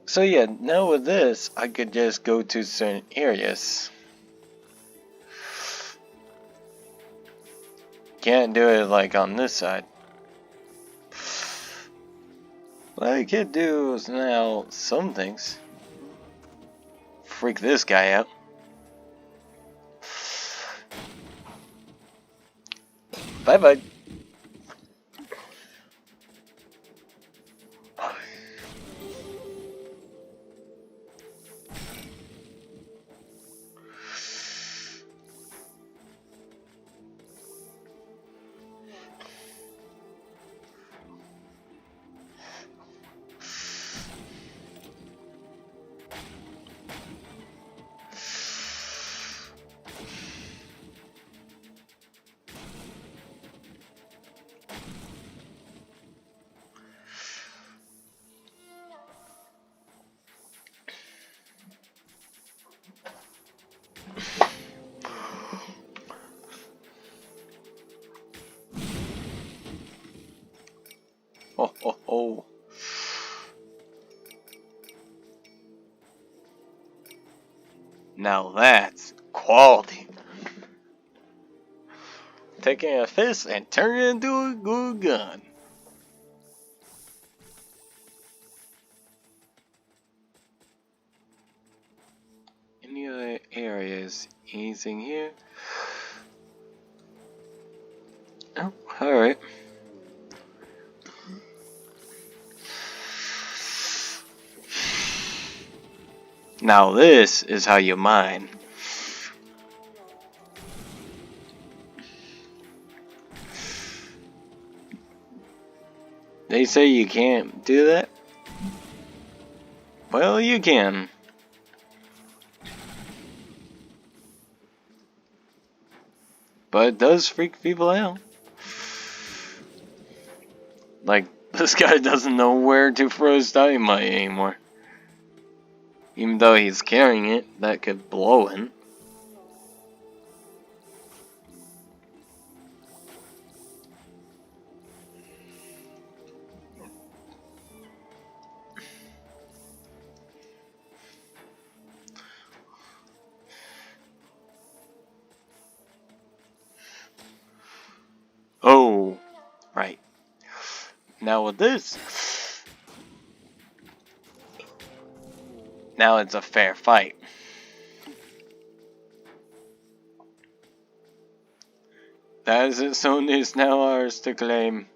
So yeah, now with this, I could just go to certain areas. Can't do it like on this side. What I could do is now some things. Freak this guy out. Bye bye. Oh, oh, oh. Now that's quality. Taking a fist and turning it into a good gun. Any other areas? Anything here? Oh, alright. Now this is how you mine. They say you can't do that? Well, you can. But it does freak people out. Like, this guy doesn't know where to throw his dynamite anymore. Even though he's carrying it, that could blow him. Oh, right. Now with this, now it's a fair fight. That is its zone is now ours to claim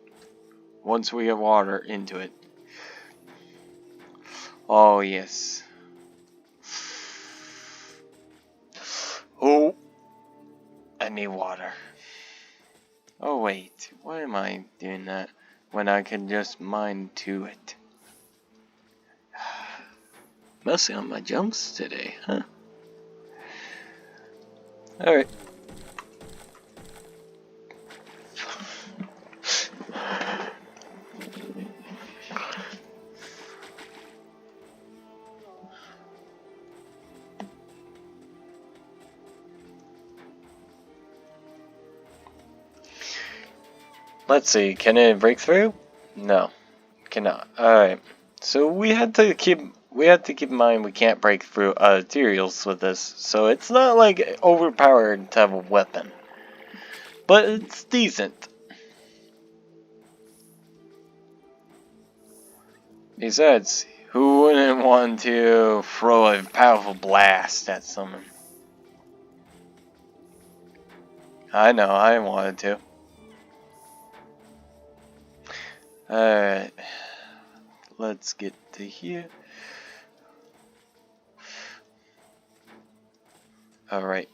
once we get water into it. Oh, yes. Oh, I need water. Oh, wait. Why am I doing that when I can just mine to it? Mostly on my jumps today, huh? Alright. Let's see, can it break through? No, cannot. Alright. So we had to keep in mind we can't break through materials with this. So it's not like overpowered type of weapon. But it's decent. Besides, who wouldn't want to throw a powerful blast at someone? I know, I wanted to. Alright. Let's get to here. Alright.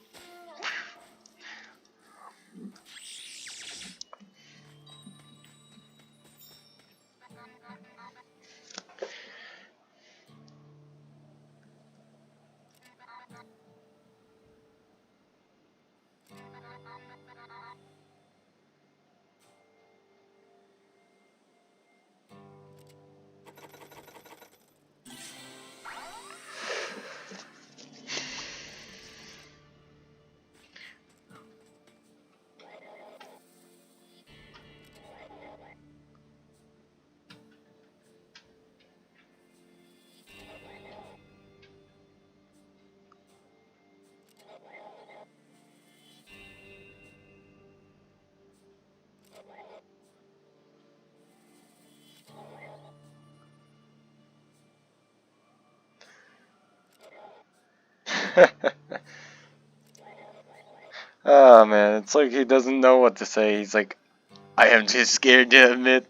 Oh man, it's like he doesn't know what to say. He's like, I am too scared to admit.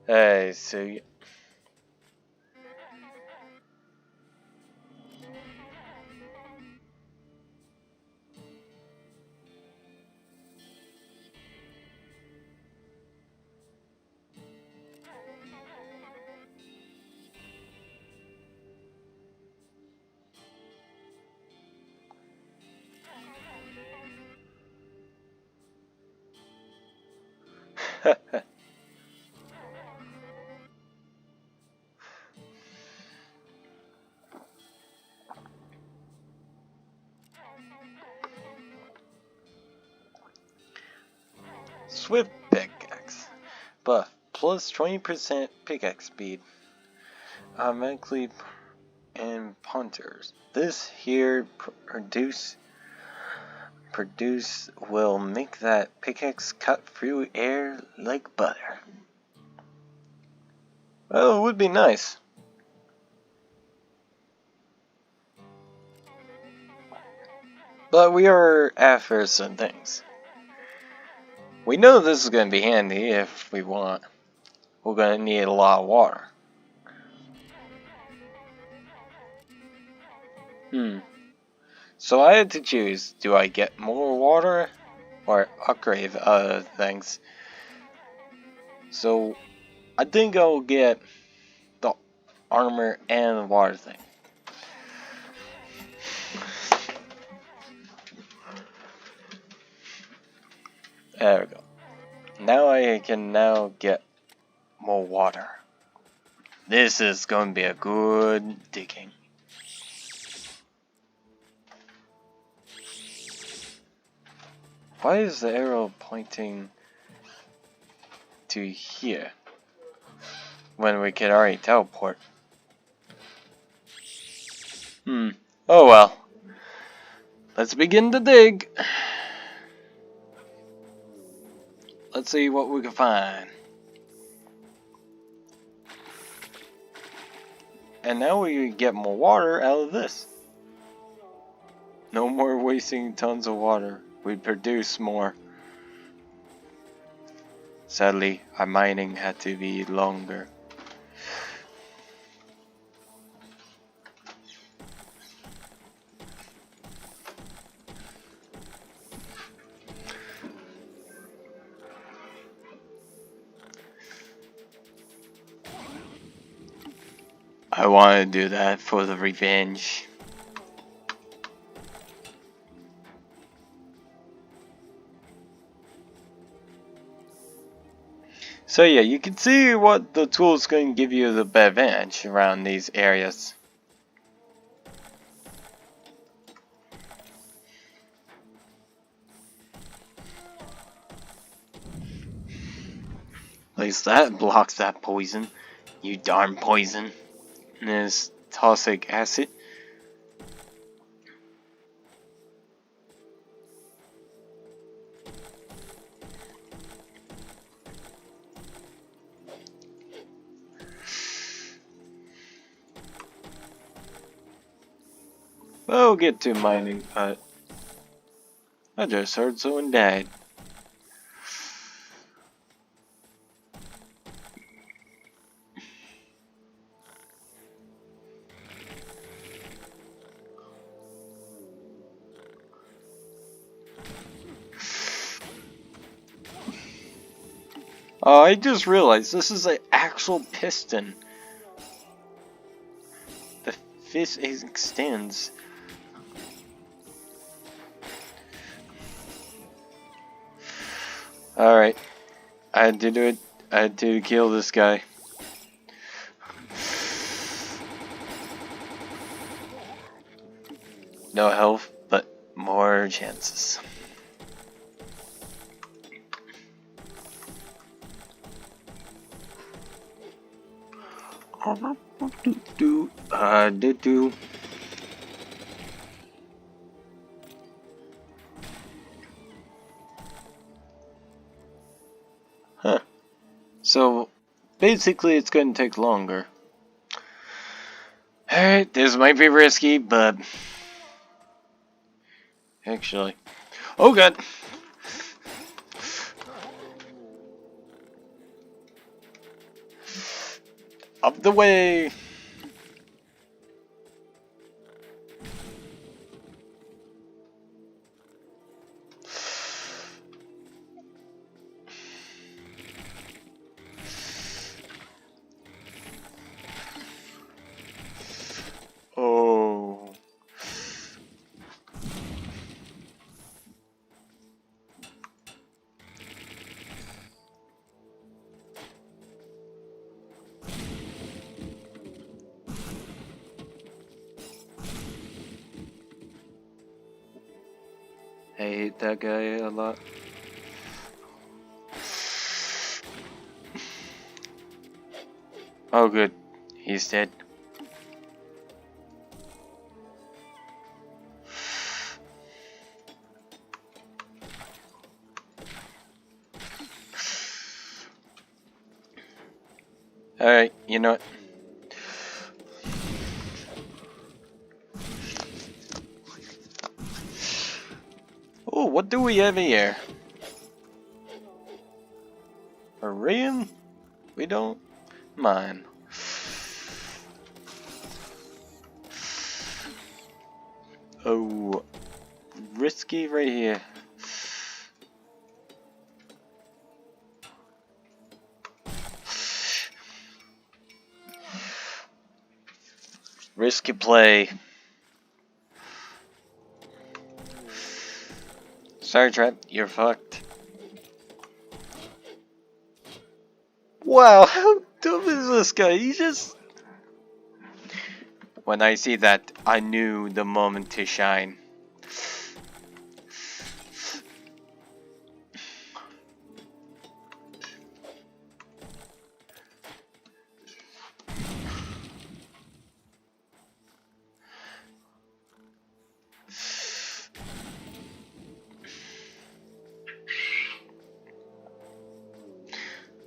Hey, so Swift pickaxe. Buff plus 20% pickaxe speed. Automatically and punters. This here produce will make that pickaxe cut through air like butter. Well, it would be nice. But we are after some things. We know this is going to be handy if we want. We're going to need a lot of water. So I had to choose, do I get more water or upgrade other things. So I think I'll get the armor and the water thing. There we go. Now I can get more water. This is going to be a good digging. Why is the arrow pointing to here when we can already teleport? Oh well. Let's begin to dig. Let's see what we can find. And now we get more water out of this. No more wasting tons of water. We produce more. Sadly, our mining had to be longer. I want to do that for the revenge. So yeah, you can see what the tool is going to give you the advantage around these areas. At least that blocks that poison. You darn poison. And this toxic acid. We'll get to mining, but I just heard someone died. Oh, I just realized this is an actual piston. The fish extends. Alright. I had to do it. I had to kill this guy. No health, but more chances. Do. Huh. So, basically it's going to take longer. Alright, this might be risky, but... Actually... Oh god! Up the way! Oh... I hate that guy a lot. Oh good, he's dead. Alright, you know what? Oh, what do we have here? A rain? We don't mind. Oh, risky right here. Risky play. Sorry, Trap, you're fucked. Wow, how dumb is this guy? He just... When I see that, I knew the moment to shine.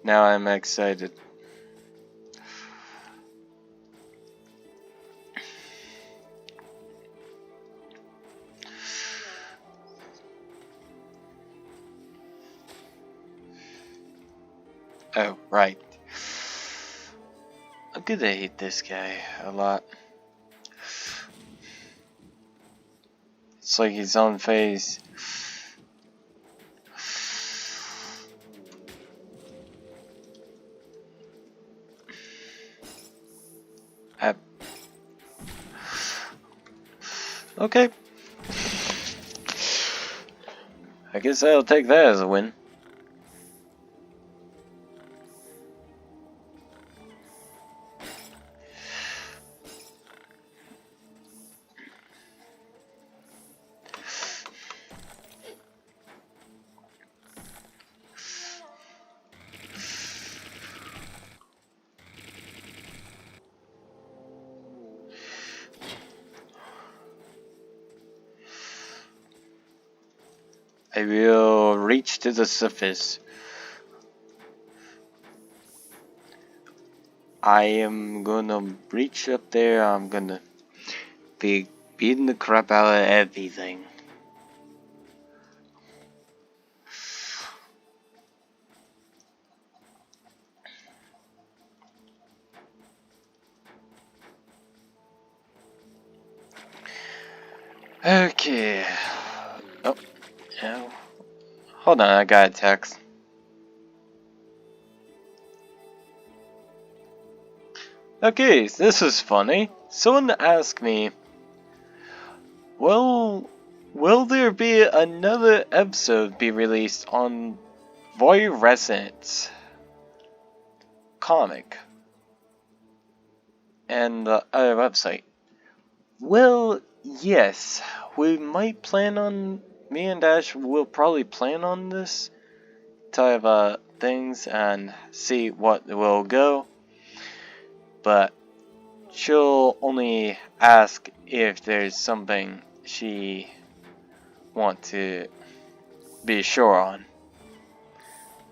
Now I'm excited. Oh, right. I'm gonna hate this guy a lot. It's like his own face. Okay. I guess I'll take that as a win. I will reach to the surface. I am gonna reach up there. I'm gonna be beating the crap out of everything. Okay. Oh, yeah. Hold on, I got a text. Okay, this is funny. Someone asked me, well, will there be another episode be released on Voy Resonance comic and the other website? Well, yes. We might plan on, me and Dash will probably plan on this type of things and see what will go. But she'll only ask if there's something she wants to be sure on,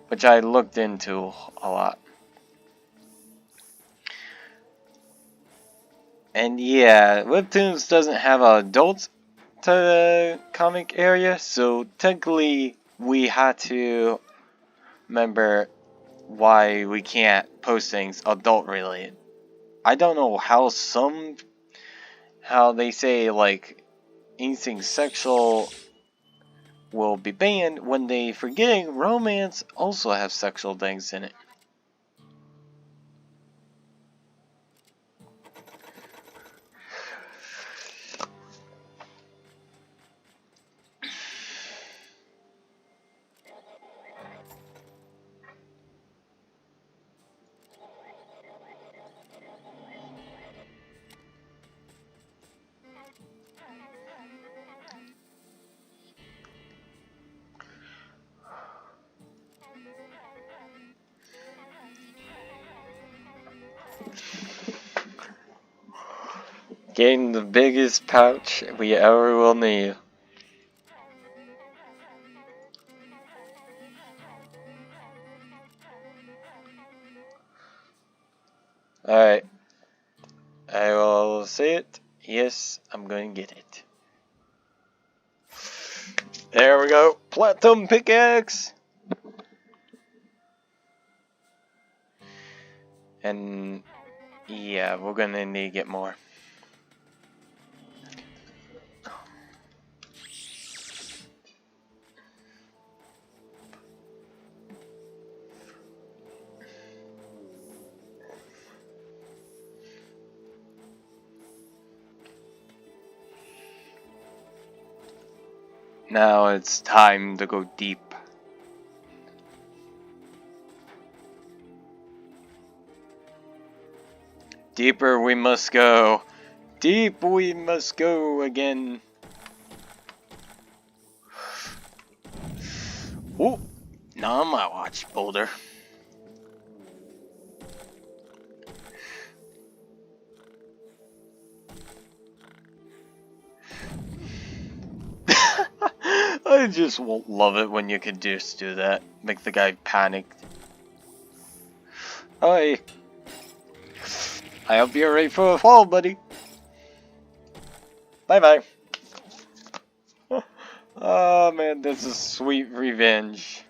which I looked into a lot. And yeah, Webtoons doesn't have an adult to the comic area, so technically we had to remember why we can't post things adult related. I don't know how they say like anything sexual will be banned when they forgetting romance also have sexual things in it. Getting the biggest pouch we ever will need. Alright. I will say it. Yes, I'm going to get it. There we go. Platinum pickaxe! And yeah, we're gonna need to get more. Now it's time to go deep. Deeper we must go. Deep we must go again. Ooh, not on my watch, Boulder. I just won't love it when you can just do that. Make the guy panic. Hi. I hope you're ready for a fall, buddy. Bye bye. Oh man, this is sweet revenge.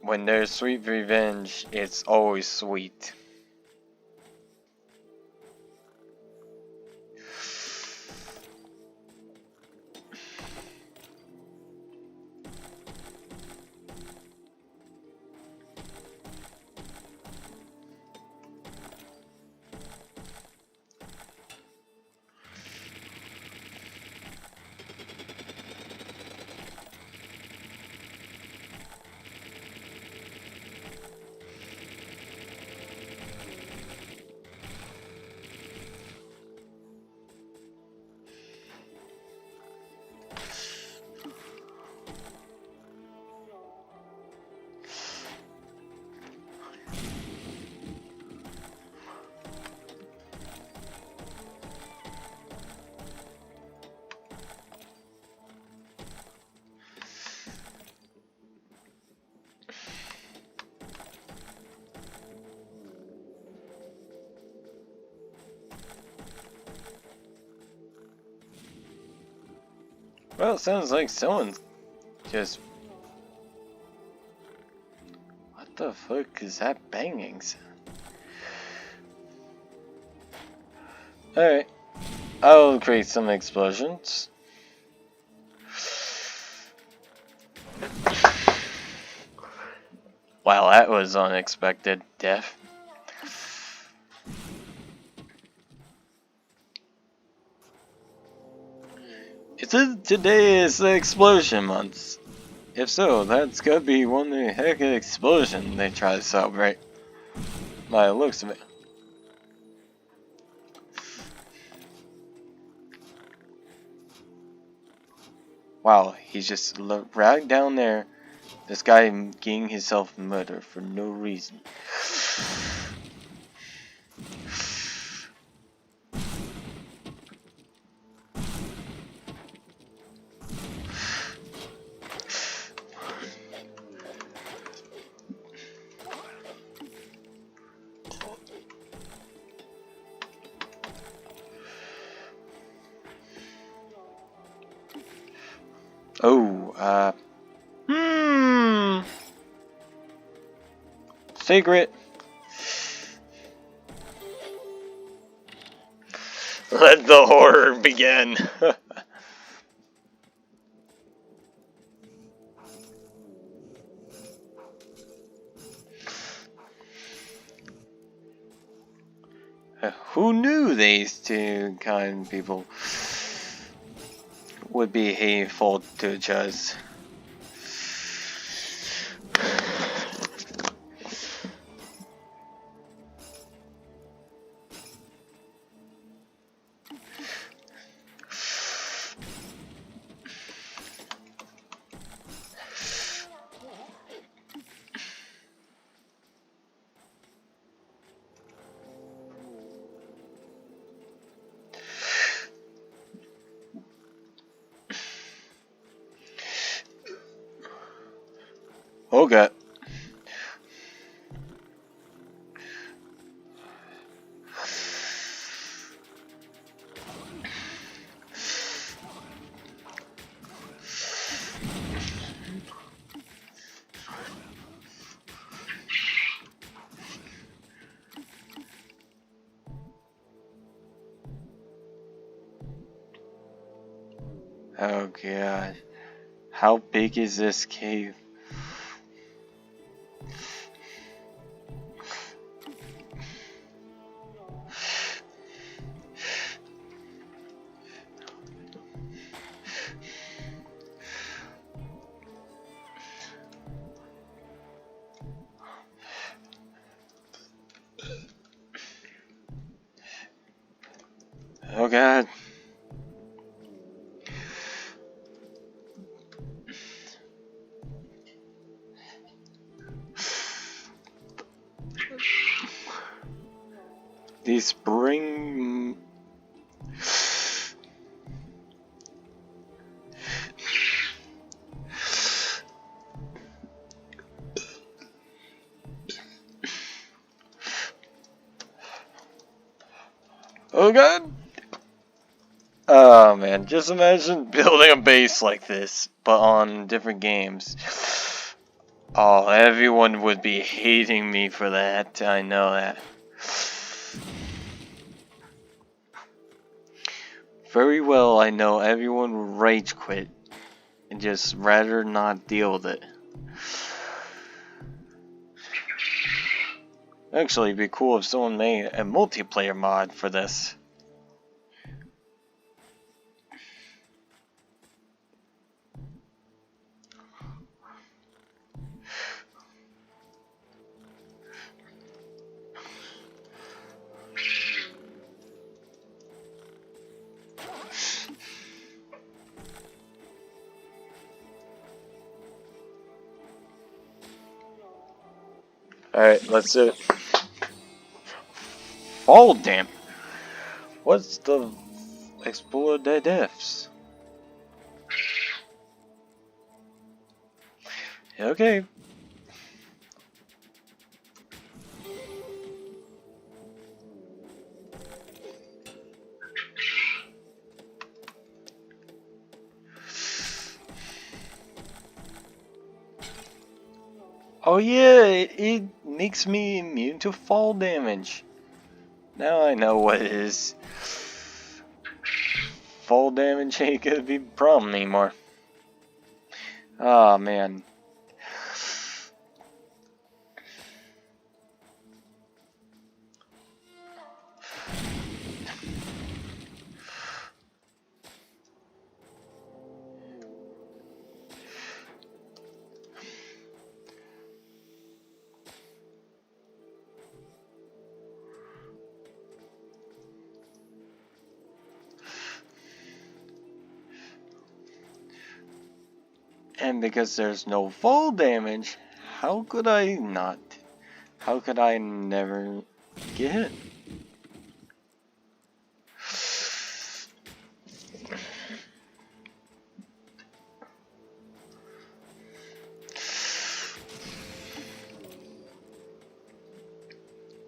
When there's sweet revenge, it's always sweet. Well, it sounds like someone's just... What the fuck is that banging sound? Alright, I'll create some explosions. Wow, that was unexpected death. Today is the explosion month. If so, that's gotta be one heck of explosion they try to celebrate. By the looks of it. Wow, he's just right down there. This guy getting himself murdered for no reason. Oh, secret. Let the horror begin. Who knew these two kind people would be hateful to each other? Okay. Oh god. How big is this cave? Oh god. These spring... Oh god! Oh man, just imagine building a base like this, but on different games. Oh, everyone would be hating me for that, I know that. Very well, I know everyone would rage quit and just rather not deal with it. Actually, it'd be cool if someone made a multiplayer mod for this. Alright, let's do it. Oh, damn. What's the explore the depths? Okay. Oh yeah, it makes me immune to fall damage. Now I know what it is. Fall damage ain't gonna be a problem anymore. Oh man. And because there's no fall damage, how could I not? How could I never get hit?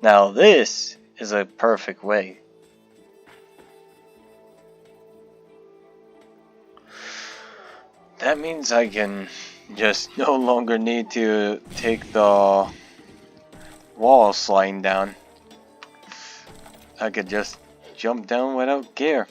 Now this is a perfect way. That means I can just no longer need to take the wall sliding down. I could just jump down without care.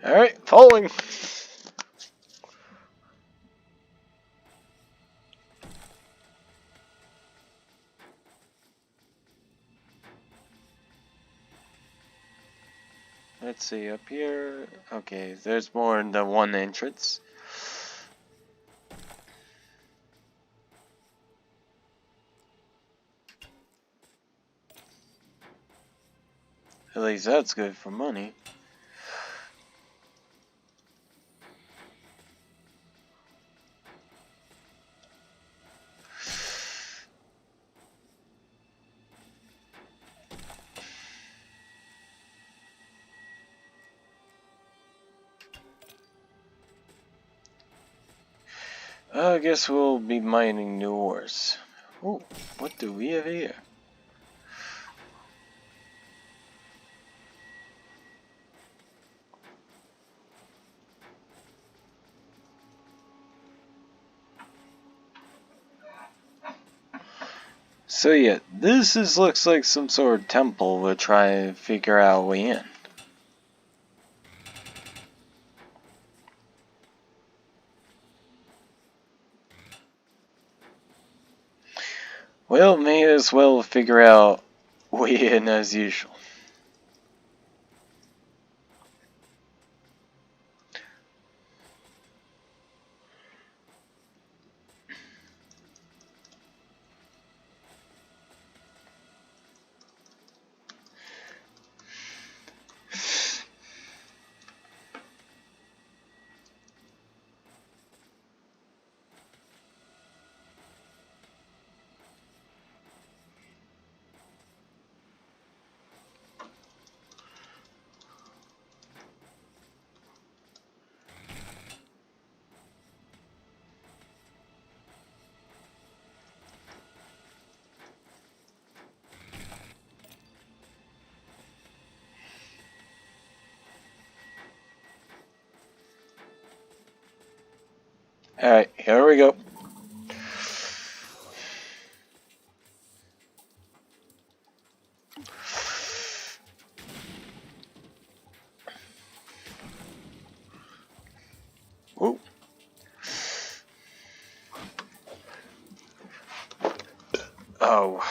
Alright, falling. Let's see, up here. Okay, there's more than one entrance. At least that's good for money. I guess we'll be mining new ores. Oh, what do we have here? So yeah, looks like some sort of temple we'll try to figure out a way in. Well, may as well figure out way in as usual. Alright, here we go. Ooh. Oh.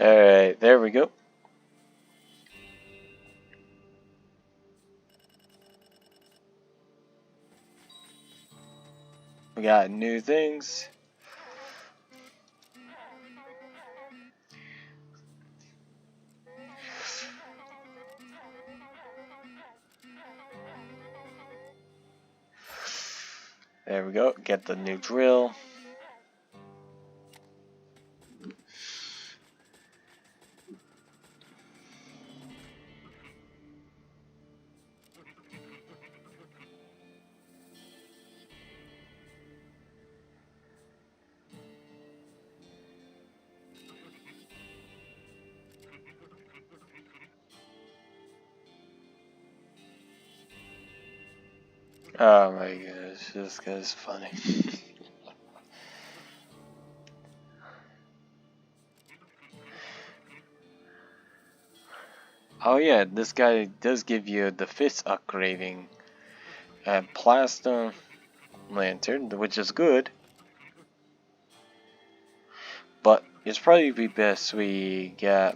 Alright, there we go. We got new things. There we go. Get the new drill. Oh my gosh, this guy's funny. Oh yeah, this guy does give you the fist upgrading and plasma lantern, which is good. But it's probably be best we get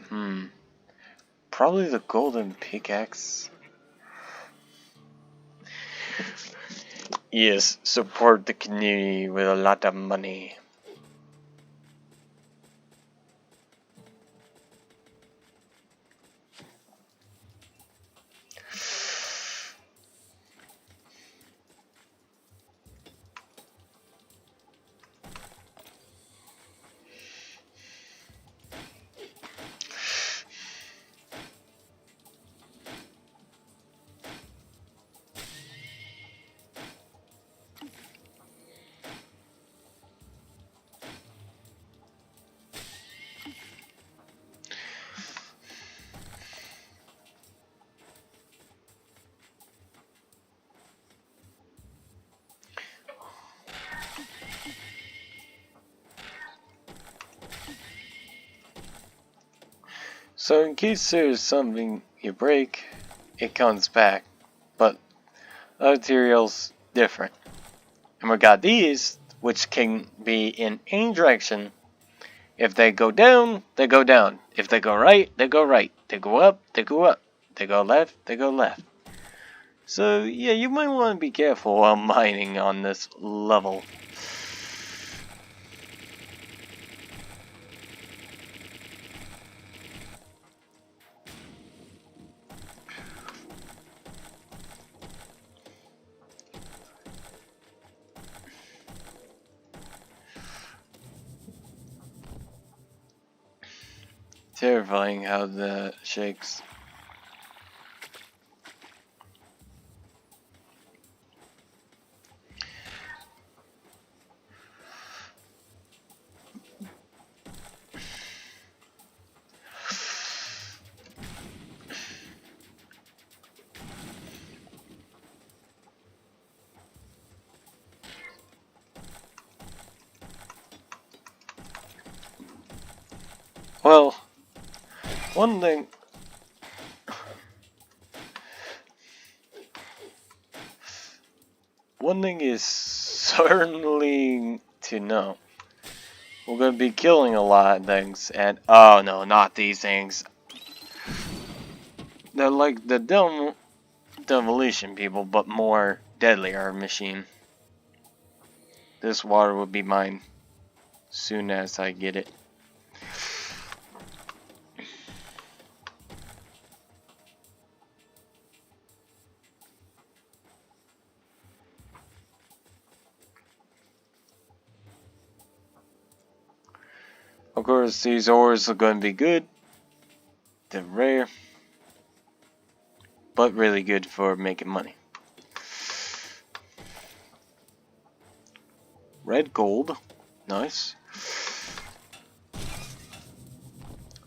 probably the golden pickaxe. Yes, support the community with a lot of money. So in case there's something you break, it comes back, but the material's different. And we got these, which can be in any direction. If they go down, they go down. If they go right, they go right. They go up, they go up. They go left, they go left. So yeah, you might want to be careful while mining on this level. Terrifying how that shakes. Well, one thing is certainly to know. We're gonna be killing a lot of things, and oh no, not these things. They're like the demolition people, but more deadlier machine. This water will be mine soon as I get it. Of course, these ores are going to be good. They're rare, but really good for making money. Red gold. Nice.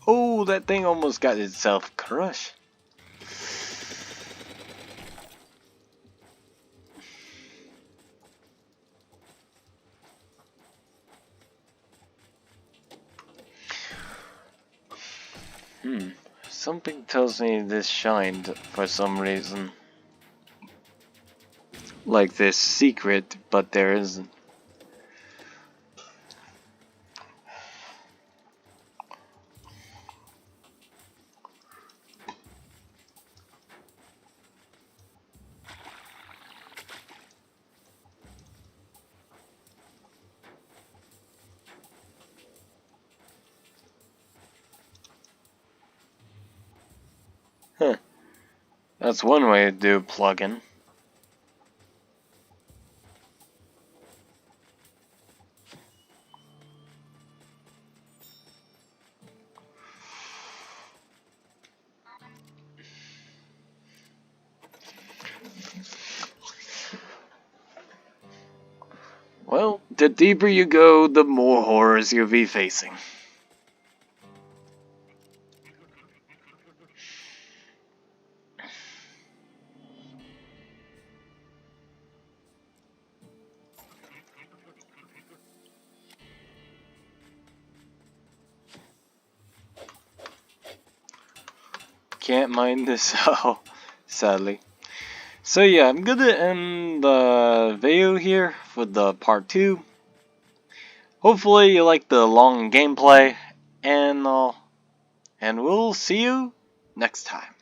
Oh, that thing almost got itself crushed. Something tells me this shined for some reason. Like this secret, but there isn't. Huh. That's one way to do plugin. Well, the deeper you go, the more horrors you'll be facing. Can't mind this out, sadly. So yeah, I'm gonna end the video here for the part 2. Hopefully you like the long gameplay, and we'll see you next time.